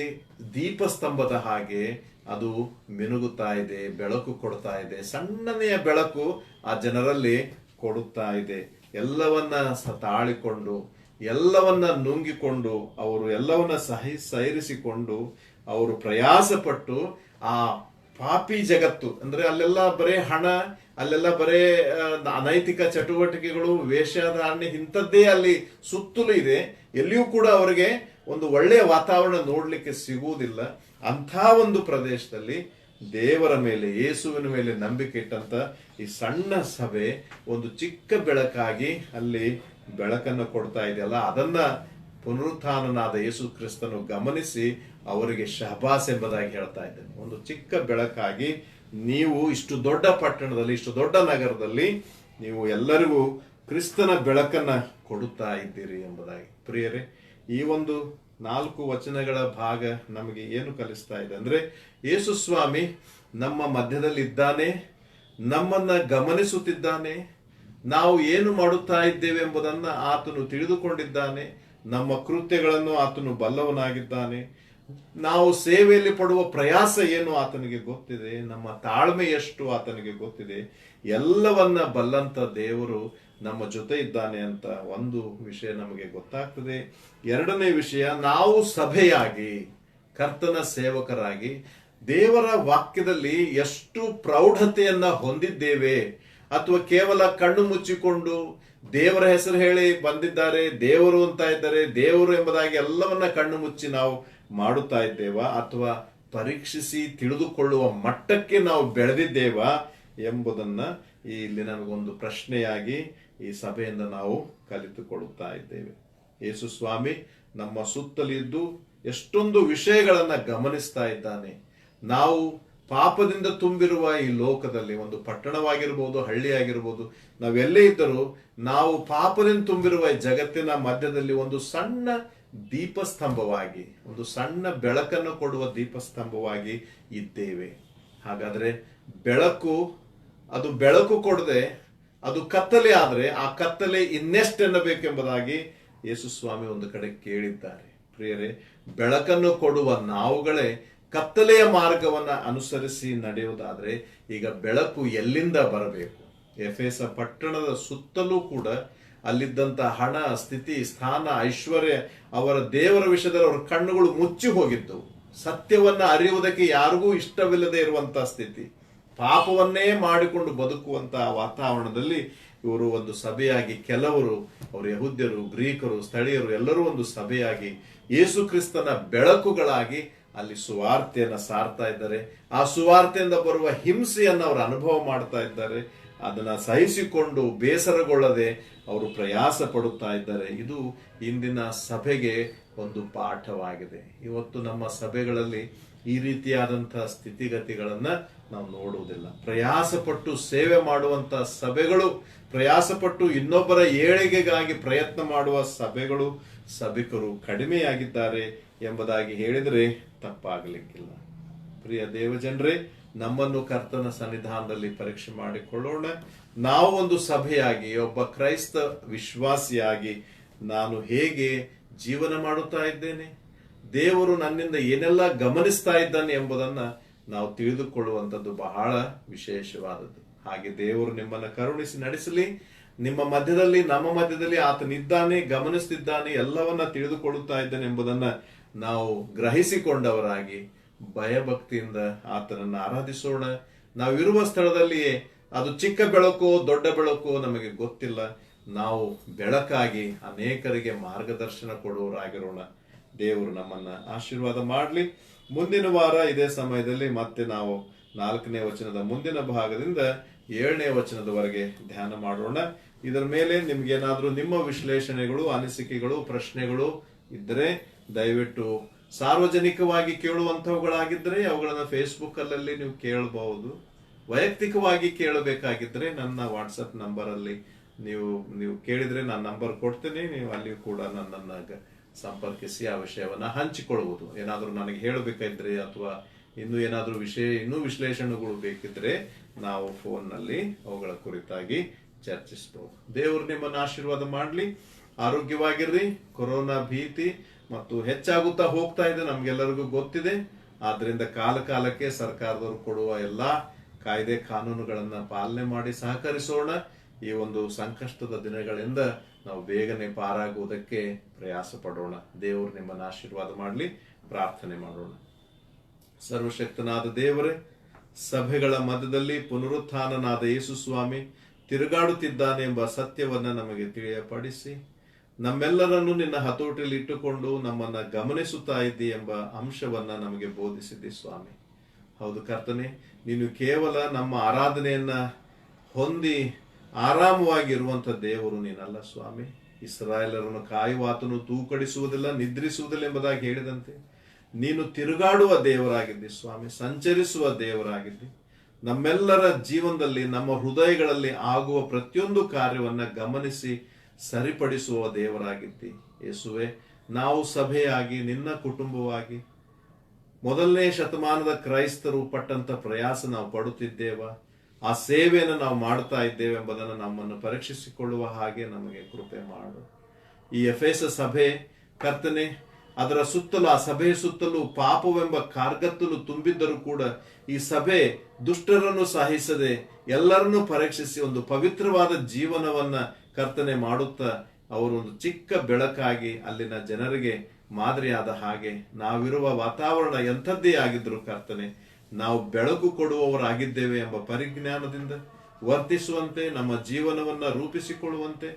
ದೀಪಸ್ತಂಭದ ಹಾಗೆ ಅದು ಮಿನುಗುತ್ತಾ ಇದೆ, ಬೆಳಕು ಕೊಡ್ತಾ ಇದೆ, ಸಣ್ಣನೆಯ ಬೆಳಕು ಆ ಜನರಲ್ಲಿ ಕೊಡುತ್ತಾ ಇದೆ. ಎಲ್ಲವನ್ನ ತಾಳಿಕೊಂಡು ಎಲ್ಲವನ್ನ ನುಂಗಿಕೊಂಡು ಅವರು ಎಲ್ಲವನ್ನ ಸಹಿರಿಸಿಕೊಂಡು ಅವರು ಪ್ರಯಾಸ ಪಟ್ಟು ಆ ಪಾಪಿ ಜಗತ್ತು ಅಂದ್ರೆ ಅಲ್ಲೆಲ್ಲ ಬರೇ ಹಣ, ಅಲ್ಲೆಲ್ಲ ಬರೇ ಅನೈತಿಕ ಚಟುವಟಿಕೆಗಳು, ವೇಷಧಾರಣೆ ಇಂಥದ್ದೇ ಅಲ್ಲಿ ಸುತ್ತಲೂ ಇದೆ. ಎಲ್ಲಿಯೂ ಕೂಡ ಅವರಿಗೆ ಒಂದು ಒಳ್ಳೆಯ ವಾತಾವರಣ ನೋಡ್ಲಿಕ್ಕೆ ಸಿಗುವುದಿಲ್ಲ. ಅಂಥ ಒಂದು ಪ್ರದೇಶದಲ್ಲಿ ದೇವರ ಮೇಲೆ, ಯೇಸುವಿನ ಮೇಲೆ ನಂಬಿಕೆ ಇಟ್ಟಂತ ಈ ಸಣ್ಣ ಸಭೆ ಒಂದು ಚಿಕ್ಕ ಬೆಳಕಾಗಿ ಅಲ್ಲಿ ಬೆಳಕನ್ನು ಕೊಡ್ತಾ ಇದೆಯಲ್ಲ, ಅದನ್ನ ಪುನರುತ್ಥಾನನಾದ ಯೇಸು ಕ್ರಿಸ್ತನು ಗಮನಿಸಿ ಅವರಿಗೆ ಶಹಬಾಸ್ ಎಂಬುದಾಗಿ ಹೇಳ್ತಾ ಇದ್ದೇನೆ. ಒಂದು ಚಿಕ್ಕ ಬೆಳಕಾಗಿ ನೀವು ಇಷ್ಟು ದೊಡ್ಡ ಪಟ್ಟಣದಲ್ಲಿ, ಇಷ್ಟು ದೊಡ್ಡ ನಗರದಲ್ಲಿ ನೀವು ಎಲ್ಲರಿಗೂ ಕ್ರಿಸ್ತನ ಬೆಳಕನ್ನ ಕೊಡುತ್ತಾ ಇದ್ದೀರಿ ಎಂಬುದಾಗಿ. ಪ್ರಿಯರೇ, ಈ ಒಂದು 4 ವಚನಗಳ ಭಾಗ ನಮಗೆ ಏನು ಕಲಿಸ್ತಾ ಇದೆ ಅಂದ್ರೆ, ಯೇಸು ಸ್ವಾಮಿ ನಮ್ಮ ಮಧ್ಯದಲ್ಲಿ ಇದ್ದಾನೆ, ನಮ್ಮನ್ನ ಗಮನಿಸುತ್ತಿದ್ದಾನೆ, ನಾವು ಏನು ಮಾಡುತ್ತಾ ಇದ್ದೇವೆ ಎಂಬುದನ್ನ ಆತನು ತಿಳಿದುಕೊಂಡಿದ್ದಾನೆ, ನಮ್ಮ ಕೃತ್ಯಗಳನ್ನು ಆತನು ಬಲ್ಲವನಾಗಿದ್ದಾನೆ, ನಾವು ಸೇವೆಯಲ್ಲಿ ಪಡುವ ಪ್ರಯಾಸ ಏನು ಆತನಿಗೆ ಗೊತ್ತಿದೆ, ನಮ್ಮ ತಾಳ್ಮೆ ಎಷ್ಟು ಆತನಿಗೆ ಗೊತ್ತಿದೆ. ಎಲ್ಲವನ್ನ ಬಲ್ಲಂತ ದೇವರು ನಮ್ಮ ಜೊತೆ ಇದ್ದಾನೆ ಅಂತ ಒಂದು ವಿಷಯ ನಮಗೆ ಗೊತ್ತಾಗ್ತದೆ. ಎರಡನೇ ವಿಷಯ, ನಾವು ಸಭೆಯಾಗಿ, ಕರ್ತನ ಸೇವಕರಾಗಿ ದೇವರ ವಾಕ್ಯದಲ್ಲಿ ಎಷ್ಟು ಪ್ರೌಢತೆಯನ್ನ ಹೊಂದಿದ್ದೇವೆ, ಅಥವಾ ಕೇವಲ ಕಣ್ಣು ಮುಚ್ಚಿಕೊಂಡು ದೇವರ ಹೆಸರು ಹೇಳಿ ಬಂದಿದ್ದಾರೆ, ದೇವರು ಅಂತ ಇದ್ದಾರೆ, ದೇವರು ಎಂಬುದಾಗಿ ಎಲ್ಲವನ್ನ ಕಣ್ಣು ಮುಚ್ಚಿ ನಾವು ಮಾಡುತ್ತಾ ಇದ್ದೇವಾ, ಅಥವಾ ಪರೀಕ್ಷಿಸಿ ತಿಳಿದುಕೊಳ್ಳುವ ಮಟ್ಟಕ್ಕೆ ನಾವು ಬೆಳೆದಿದ್ದೇವಾ ಎಂಬುದನ್ನ ಇಲ್ಲಿ ನಮಗೊಂದು ಪ್ರಶ್ನೆಯಾಗಿ ಈ ಸಭೆಯಿಂದ ನಾವು ಕಲಿತುಕೊಳ್ಳುತ್ತಾ ಇದ್ದೇವೆ. ಯೇಸು ಸ್ವಾಮಿ ನಮ್ಮ ಸುತ್ತಲಿದ್ದು ಎಷ್ಟೊಂದು ವಿಷಯಗಳನ್ನ ಗಮನಿಸ್ತಾ ಇದ್ದಾನೆ. ನಾವು ಪಾಪದಿಂದ ತುಂಬಿರುವ ಈ ಲೋಕದಲ್ಲಿ, ಒಂದು ಪಟ್ಟಣವಾಗಿರ್ಬೋದು, ಹಳ್ಳಿ ಆಗಿರ್ಬೋದು, ನಾವೆಲ್ಲೇ ಇದ್ದರೂ ನಾವು ಪಾಪದಿಂದ ತುಂಬಿರುವ ಈ ಜಗತ್ತಿನ ಮಧ್ಯದಲ್ಲಿ ಒಂದು ಸಣ್ಣ ದೀಪಸ್ತಂಭವಾಗಿ, ಒಂದು ಸಣ್ಣ ಬೆಳಕನ್ನು ಕೊಡುವ ದೀಪಸ್ತಂಭವಾಗಿ ಇದ್ದೇವೆ. ಹಾಗಾದ್ರೆ ಬೆಳಕು, ಅದು ಬೆಳಕು ಕೊಡದೆ ಅದು ಕತ್ತಲೆ ಆದ್ರೆ ಆ ಕತ್ತಲೆ ಇನ್ನೆಷ್ಟೆನ್ನಬೇಕೆಂಬುದಾಗಿ ಯೇಸು ಸ್ವಾಮಿ ಒಂದು ಕಡೆ ಕೇಳಿದ್ದಾರೆ. ಪ್ರಿಯರೇ, ಬೆಳಕನ್ನು ಕೊಡುವ ನಾವುಗಳೇ ಕತ್ತಲೆಯ ಮಾರ್ಗವನ್ನ ಅನುಸರಿಸಿ ನಡೆಯುವುದಾದ್ರೆ ಈಗ ಬೆಳಕು ಎಲ್ಲಿಂದ ಬರಬೇಕು? ಎಫೆಸ ಪಟ್ಟಣದ ಸುತ್ತಲೂ ಕೂಡ ಅಲ್ಲಿದ್ದಂತ ಹಣ, ಸ್ಥಿತಿ, ಸ್ಥಾನ, ಐಶ್ವರ್ಯ, ಅವರ ದೇವರ ವಿಷಯದಲ್ಲಿ ಅವರ ಕಣ್ಣುಗಳು ಮುಚ್ಚಿ ಹೋಗಿದ್ದವು. ಸತ್ಯವನ್ನ ಅರಿಯುವುದಕ್ಕೆ ಯಾರಿಗೂ ಇಷ್ಟವಿಲ್ಲದೆ ಇರುವಂತಹ ಸ್ಥಿತಿ, ಪಾಪವನ್ನೇ ಮಾಡಿಕೊಂಡು ಬದುಕುವಂತಹ ವಾತಾವರಣದಲ್ಲಿ ಇವರು ಒಂದು ಸಭೆಯಾಗಿ, ಕೆಲವರು ಅವರು ಯಹೂದ್ಯರು, ಗ್ರೀಕರು, ಸ್ಥಳೀಯರು ಎಲ್ಲರೂ ಒಂದು ಸಭೆಯಾಗಿ ಯೇಸು ಕ್ರಿಸ್ತನ ಬೆಳಕುಗಳಾಗಿ ಅಲ್ಲಿ ಸುವಾರ್ತೆಯನ್ನ ಸಾರ್ತಾ ಇದ್ದಾರೆ. ಆ ಸುವಾರ್ತೆಯಿಂದ ಬರುವ ಹಿಂಸೆಯನ್ನು ಅವರು ಅನುಭವ ಮಾಡ್ತಾ ಇದ್ದಾರೆ. ಅದನ್ನ ಸಹಿಸಿಕೊಂಡು ಬೇಸರಗೊಳ್ಳದೆ ಅವರು ಪ್ರಯಾಸ ಪಡುತ್ತಾ ಇದ್ದಾರೆ. ಇದು ಇಂದಿನ ಸಭೆಗೆ ಒಂದು ಪಾಠವಾಗಿದೆ. ಇವತ್ತು ನಮ್ಮ ಸಭೆಗಳಲ್ಲಿ ಈ ರೀತಿಯಾದಂತಹ ಸ್ಥಿತಿಗತಿಗಳನ್ನ ನಾವು ನೋಡುವುದಿಲ್ಲ. ಪ್ರಯಾಸಪಟ್ಟು ಸೇವೆ ಮಾಡುವಂತಹ ಸಭೆಗಳು, ಪ್ರಯಾಸಪಟ್ಟು ಇನ್ನೊಬ್ಬರ ಏಳಿಗೆಗಾಗಿ ಪ್ರಯತ್ನ ಮಾಡುವ ಸಭೆಗಳು, ಸಭಿಕರು ಕಡಿಮೆಯಾಗಿದ್ದಾರೆ ಎಂಬುದಾಗಿ ಹೇಳಿದರೆ ತಪ್ಪಾಗಲಿಕ್ಕಿಲ್ಲ. ಪ್ರಿಯ ದೇವಜನರೇ, ನಮ್ಮನ್ನು ಕರ್ತನ ಸನ್ನಿಧಾನದಲ್ಲಿ ಪರೀಕ್ಷೆ ಮಾಡಿಕೊಳ್ಳೋಣ. ನಾವು ಒಂದು ಸಭೆಯಾಗಿ, ಒಬ್ಬ ಕ್ರೈಸ್ತ ವಿಶ್ವಾಸಿಯಾಗಿ ನಾನು ಹೇಗೆ ಜೀವನ ಮಾಡುತ್ತಾ ಇದ್ದೇನೆ, ದೇವರು ನನ್ನಿಂದ ಏನೆಲ್ಲ ಗಮನಿಸ್ತಾ ಇದ್ದಾನೆ ಎಂಬುದನ್ನ ನಾವು ತಿಳಿದುಕೊಳ್ಳುವಂಥದ್ದು ಬಹಳ ವಿಶೇಷವಾದದ್ದು. ಹಾಗೆ ದೇವರು ನಿಮ್ಮನ್ನು ಕರುಣಿಸಿ ನಡೆಸಲಿ. ನಿಮ್ಮ ಮಧ್ಯದಲ್ಲಿ, ನಮ್ಮ ಮಧ್ಯದಲ್ಲಿ ಆತನಿದ್ದಾನೆ, ಗಮನಿಸ್ತಿದ್ದಾನೆ, ಎಲ್ಲವನ್ನ ತಿಳಿದುಕೊಳ್ಳುತ್ತಾ ಇದ್ದಾನೆ ಎಂಬುದನ್ನ ನಾವು ಗ್ರಹಿಸಿಕೊಂಡವರಾಗಿ ಭಯಭಕ್ತಿಯಿಂದ ಆತನನ್ನ ಆರಾಧಿಸೋಣ. ನಾವಿರುವ ಸ್ಥಳದಲ್ಲಿಯೇ ಅದು ಚಿಕ್ಕ ಬೆಳಕೋ ದೊಡ್ಡ ಬೆಳಕೋ ನಮಗೆ ಗೊತ್ತಿಲ್ಲ, ನಾವು ಬೆಳಕಾಗಿ ಅನೇಕರಿಗೆ ಮಾರ್ಗದರ್ಶನ ಕೊಡುವವರಾಗಿರೋಣ. ದೇವರು ನಮ್ಮನ್ನ ಆಶೀರ್ವಾದ ಮಾಡಲಿ. ಮುಂದಿನ ವಾರ ಇದೇ ಸಮಯದಲ್ಲಿ ಮತ್ತೆ ನಾವು 4ನೇ ವಚನದ ಮುಂದಿನ ಭಾಗದಿಂದ 7ನೇ ವಚನದವರೆಗೆ ಧ್ಯಾನ ಮಾಡೋಣ. ಇದರ ಮೇಲೆ ನಿಮ್ಗೇನಾದ್ರೂ ನಿಮ್ಮ ವಿಶ್ಲೇಷಣೆಗಳು, ಅನಿಸಿಕೆಗಳು, ಪ್ರಶ್ನೆಗಳು ಇದ್ದರೆ ದಯವಿಟ್ಟು ಸಾರ್ವಜನಿಕವಾಗಿ ಕೇಳುವಂತವುಗಳಾಗಿದ್ದರೆ ಅವುಗಳನ್ನ ಫೇಸ್ಬುಕ್ ಅಲ್ಲಿ ನೀವು ಕೇಳಬಹುದು. ವೈಯಕ್ತಿಕವಾಗಿ ಕೇಳಬೇಕಾಗಿದ್ರೆ ನನ್ನ ವಾಟ್ಸಪ್ ನಂಬರ್ ಅಲ್ಲಿ ನೀವು ಕೇಳಿದ್ರೆ ನಾನು ನಂಬರ್ ಕೊಡ್ತೇನೆ. ನೀವು ಅಲ್ಲಿ ಕೂಡ ನನ್ನನ್ನ ಸಂಪರ್ಕಿಸಿ ಆ ವಿಷಯವನ್ನ ಹಂಚಿಕೊಳ್ಳಬಹುದು. ಏನಾದ್ರೂ ನನಗೆ ಹೇಳಬೇಕಾದ್ರೆ ಅಥವಾ ಇನ್ನೂ ಏನಾದ್ರೂ ಇನ್ನೂ ವಿಶ್ಲೇಷಣೆಗಳು ಬೇಕಿದ್ರೆ ನಾವು ಫೋನ್ ನಲ್ಲಿ ಅವುಗಳ ಕುರಿತಾಗಿ ಚರ್ಚಿಸಬಹುದು. ದೇವರು ನಿಮ್ಮನ್ನು ಆಶೀರ್ವಾದ ಮಾಡಲಿ. ಆರೋಗ್ಯವಾಗಿರ್ರಿ. ಕೊರೋನಾ ಭೀತಿ ಮತ್ತು ಹೆಚ್ಚಾಗುತ್ತಾ ಹೋಗ್ತಾ ಇದೆ, ನಮ್ಗೆಲ್ಲರಿಗೂ ಗೊತ್ತಿದೆ. ಆದ್ರಿಂದ ಕಾಲಕ್ಕೆ ಸರ್ಕಾರದವರು ಕೊಡುವ ಎಲ್ಲಾ ಕಾಯ್ದೆ ಕಾನೂನುಗಳನ್ನ ಪಾಲನೆ ಮಾಡಿ ಸಹಕರಿಸೋಣ. ಈ ಒಂದು ಸಂಕಷ್ಟದ ದಿನಗಳಿಂದ ನಾವು ಬೇಗನೆ ಪಾರಾಗುವುದಕ್ಕೆ ಪ್ರಯಾಸ ಪಡೋಣ. ದೇವರು ನಿಮ್ಮನ್ನು ಆಶೀರ್ವಾದ ಮಾಡಲಿ. ಪ್ರಾರ್ಥನೆ ಮಾಡೋಣ. ಸರ್ವಶಕ್ತನಾದ ದೇವರೇ, ಸಭೆಗಳ ಮಧ್ಯದಲ್ಲಿ ಪುನರುತ್ಥಾನನಾದ ಯೇಸು ಸ್ವಾಮಿ ತಿರುಗಾಡುತ್ತಿದ್ದಾನೆ ಎಂಬ ಸತ್ಯವನ್ನ ನಮಗೆ ತಿಳಿಯಪಡಿಸಿ, ನಮ್ಮೆಲ್ಲರನ್ನು ನಿನ್ನ ಹತೋಟಿಯಲ್ಲಿ ಇಟ್ಟುಕೊಂಡು ನಮ್ಮನ್ನ ಗಮನಿಸುತ್ತಾ ಇದ್ದಿ ಎಂಬ ಅಂಶವನ್ನ ನಮಗೆ ಬೋಧಿಸಿದ್ದಿ ಸ್ವಾಮಿ. ಹೌದು ಕರ್ತನೆ, ನೀನು ಕೇವಲ ನಮ್ಮ ಆರಾಧನೆಯನ್ನ ಹೊಂದಿ ಆರಾಮವಾಗಿರುವಂತ ದೇವರು ನೀನಲ್ಲ ಸ್ವಾಮಿ. ಇಸ್ರಾಯೇಲರನ್ನು ಕಾಯುವಾತನು ತೂಕಡಿಸುವುದಿಲ್ಲ, ನಿದ್ರಿಸುವುದಿಲ್ಲ ಎಂಬುದಾಗಿ ಹೇಳಿದಂತೆ ನೀನು ತಿರುಗಾಡುವ ದೇವರಾಗಿದ್ದಿ ಸ್ವಾಮಿ, ಸಂಚರಿಸುವ ದೇವರಾಗಿದ್ದಿ. ನಮ್ಮೆಲ್ಲರ ಜೀವನದಲ್ಲಿ, ನಮ್ಮ ಹೃದಯಗಳಲ್ಲಿ ಆಗುವ ಪ್ರತಿಯೊಂದು ಕಾರ್ಯವನ್ನ ಗಮನಿಸಿ ಸರಿಪಡಿಸುವ ದೇವರಾಗಿದ್ದಿ ಯೇಸುವೆ. ನಾವು ಸಭೆಯಾಗಿ, ನಿನ್ನ ಕುಟುಂಬವಾಗಿ, ಮೊದಲನೇ ಶತಮಾನದ ಕ್ರೈಸ್ತರು ಪಟ್ಟಂತ ಪ್ರಯಾಸ ನಾವು ಪಡುತ್ತಿದ್ದೇವ, ಆ ಸೇವೆಯನ್ನು ನಾವು ಮಾಡ್ತಾ ಇದ್ದೇವೆ ಎಂಬುದನ್ನು ನಮ್ಮನ್ನು ಪರೀಕ್ಷಿಸಿಕೊಳ್ಳುವ ಹಾಗೆ ನಮಗೆ ಕೃಪೆ ಮಾಡು. ಈ ಎಫೆಸ ಸಭೆ ಕರ್ತನೆ, ಅದರ ಸುತ್ತಲೂ, ಆ ಸಭೆಯ ಸುತ್ತಲೂ ಪಾಪವೆಂಬ ಕಾರ್ಗತ್ತಲು ತುಂಬಿದ್ದರೂ ಕೂಡ ಈ ಸಭೆ ದುಷ್ಟರನ್ನು ಸಹಿಸದೆ ಎಲ್ಲರನ್ನೂ ಪರೀಕ್ಷಿಸಿ ಒಂದು ಪವಿತ್ರವಾದ ಜೀವನವನ್ನ ಕರ್ತನೆ ಮಾಡುತ್ತಾ ಅವರು ಒಂದು ಚಿಕ್ಕ ಬೆಳಕಾಗಿ ಅಲ್ಲಿನ ಜನರಿಗೆ ಮಾದರಿಯಾದ ಹಾಗೆ ನಾವಿರುವ ವಾತಾವರಣ ಎಂಥದ್ದೇ ಆಗಿದ್ರು ಕರ್ತನೆ, ನಾವು ಬೆಳಕು ಕೊಡುವವರಾಗಿದ್ದೇವೆ ಎಂಬ ಪರಿಜ್ಞಾನದಿಂದ ವರ್ತಿಸುವಂತೆ, ನಮ್ಮ ಜೀವನವನ್ನ ರೂಪಿಸಿಕೊಳ್ಳುವಂತೆ,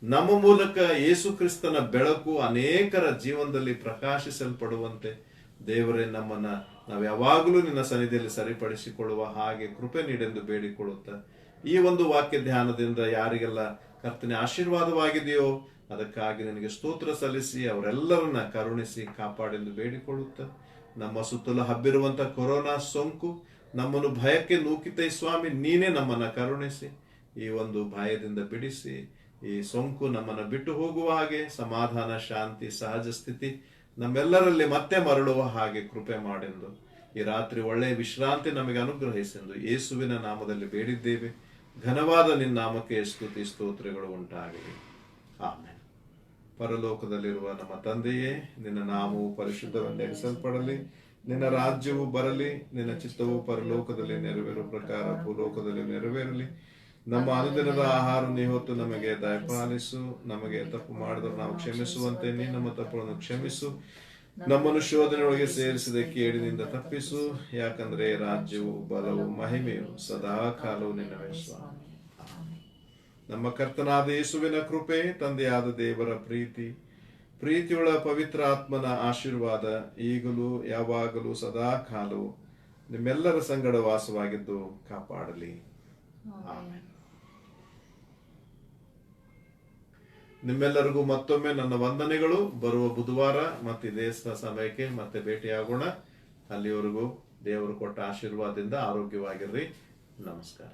ನಮ್ಮ ಮೂಲಕ ಯೇಸು ಕ್ರಿಸ್ತನ ಬೆಳಕು ಅನೇಕರ ಜೀವನದಲ್ಲಿ ಪ್ರಕಾಶಿಸಲ್ಪಡುವಂತೆ ದೇವರೇ ನಮ್ಮನ್ನ ನಾವು ಯಾವಾಗಲೂ ನಿನ್ನ ಸನ್ನಿಧಿಯಲ್ಲಿ ಸರಿಪಡಿಸಿಕೊಳ್ಳುವ ಹಾಗೆ ಕೃಪೆ ನೀಡೆಂದು ಬೇಡಿಕೊಳ್ಳುತ್ತಾ, ಈ ಒಂದು ವಾಕ್ಯ ಧ್ಯಾನದಿಂದ ಯಾರಿಗೆಲ್ಲ ಕರ್ತನೆ ಆಶೀರ್ವಾದವಾಗಿದೆಯೋ ಅದಕ್ಕಾಗಿ ನಿನಗೆ ಸ್ತೋತ್ರ ಸಲ್ಲಿಸಿ ಅವರೆಲ್ಲರನ್ನ ಕರುಣಿಸಿ ಕಾಪಾಡೆಂದು ಬೇಡಿಕೊಳ್ಳುತ್ತಾ, ನಮ್ಮ ಸುತ್ತಲೂ ಹಬ್ಬಿರುವಂತ ಕೊರೋನಾ ಸೋಂಕು ನಮ್ಮನ್ನು ಭಯಕ್ಕೆ ನೂಕಿತೈ ಸ್ವಾಮಿ, ನೀನೇ ನಮ್ಮನ್ನ ಕರುಣಿಸಿ ಈ ಒಂದು ಭಯದಿಂದ ಬಿಡಿಸಿ ಈ ಸೋಂಕು ನಮ್ಮನ್ನ ಬಿಟ್ಟು ಹೋಗುವ ಹಾಗೆ ಸಮಾಧಾನ, ಶಾಂತಿ, ಸಹಜ ಸ್ಥಿತಿ ನಮ್ಮೆಲ್ಲರಲ್ಲಿ ಮತ್ತೆ ಮರಳುವ ಹಾಗೆ ಕೃಪೆ ಮಾಡೆಂದು ಈ ರಾತ್ರಿ ಒಳ್ಳೆಯ ವಿಶ್ರಾಂತಿ ನಮಗೆ ಅನುಗ್ರಹಿಸೆಂದು ಯೇಸುವಿನ ನಾಮದಲ್ಲಿ ಬೇಡಿದ್ದೇವೆ. ಘನವಾದ ನಿನ್ನ ನಾಮಕ್ಕೆ ಸ್ತುತಿ ಸ್ತೋತ್ರಗಳು ಉಂಟಾಗಲಿ. ಆಮೆನ್. ಪರಲೋಕದಲ್ಲಿರುವ ನಮ್ಮ ತಂದೆಯೇ, ನಿನ್ನ ನಾಮವು ಪರಿಶುದ್ಧವೆಂದೆಣಿಸಲ್ಪಡಲಿ, ನಿನ್ನ ರಾಜ್ಯವು ಬರಲಿ, ನಿನ್ನ ಚಿತ್ತವು ಪರಲೋಕದಲ್ಲಿ ನೆರವೇರುವ ಪ್ರಕಾರ ಭೂಲೋಕದಲ್ಲಿ ನೆರವೇರಲಿ. ನಮ್ಮ ಅನುದಿನದ ಆಹಾರ ನೀ ಹೊತ್ತು ನಮಗೆ ದಯಪಾಲಿಸು, ನಮಗೆ ತಪ್ಪು ಮಾಡಿದ್ರು ನಾವು ಕ್ಷಮಿಸುವಂತೆ ನೀ ನಮ್ಮ ತಪ್ಪುಗಳನ್ನು ಕ್ಷಮಿಸು, ನಮ್ಮನ್ನು ಶೋಧನೆಯೊಳಗೆ ಸೇರಿಸಿದ ಕೇಡಿನಿಂದ ತಪ್ಪಿಸು, ಯಾಕಂದ್ರೆ ರಾಜ್ಯವು, ಬಲವು, ಮಹಿಮೆಯು ಸದಾ ಕಾಲವು ನಿನ್ನವೇ ಸ್ವಾಮಿ. ನಮ್ಮ ಕರ್ತನಾದ ಯೇಸುವಿನ ಕೃಪೆ, ತಂದೆಯಾದ ದೇವರ ಪ್ರೀತಿಯುಳ್ಳ ಪವಿತ್ರ ಆತ್ಮನ ಆಶೀರ್ವಾದ ಈಗಲೂ ಯಾವಾಗಲೂ ಸದಾ ಕಾಲವು ನಿಮ್ಮೆಲ್ಲರ ಸಂಗಡ ವಾಸವಾಗಿದ್ದು ಕಾಪಾಡಲಿ. ಆಮೆನ್. ನಿಮ್ಮೆಲ್ಲರಿಗೂ ಮತ್ತೊಮ್ಮೆ ನನ್ನ ವಂದನೆಗಳು. ಬರುವ ಬುಧವಾರ ಮತ್ತೆ ಇದೇ ಸಮಯಕ್ಕೆ ಮತ್ತೆ ಭೇಟಿಯಾಗೋಣ. ಅಲ್ಲಿವರೆಗೂ ದೇವರು ಕೊಟ್ಟ ಆಶೀರ್ವಾದದಿಂದ ಆರೋಗ್ಯವಾಗಿರ್ರಿ. ನಮಸ್ಕಾರ.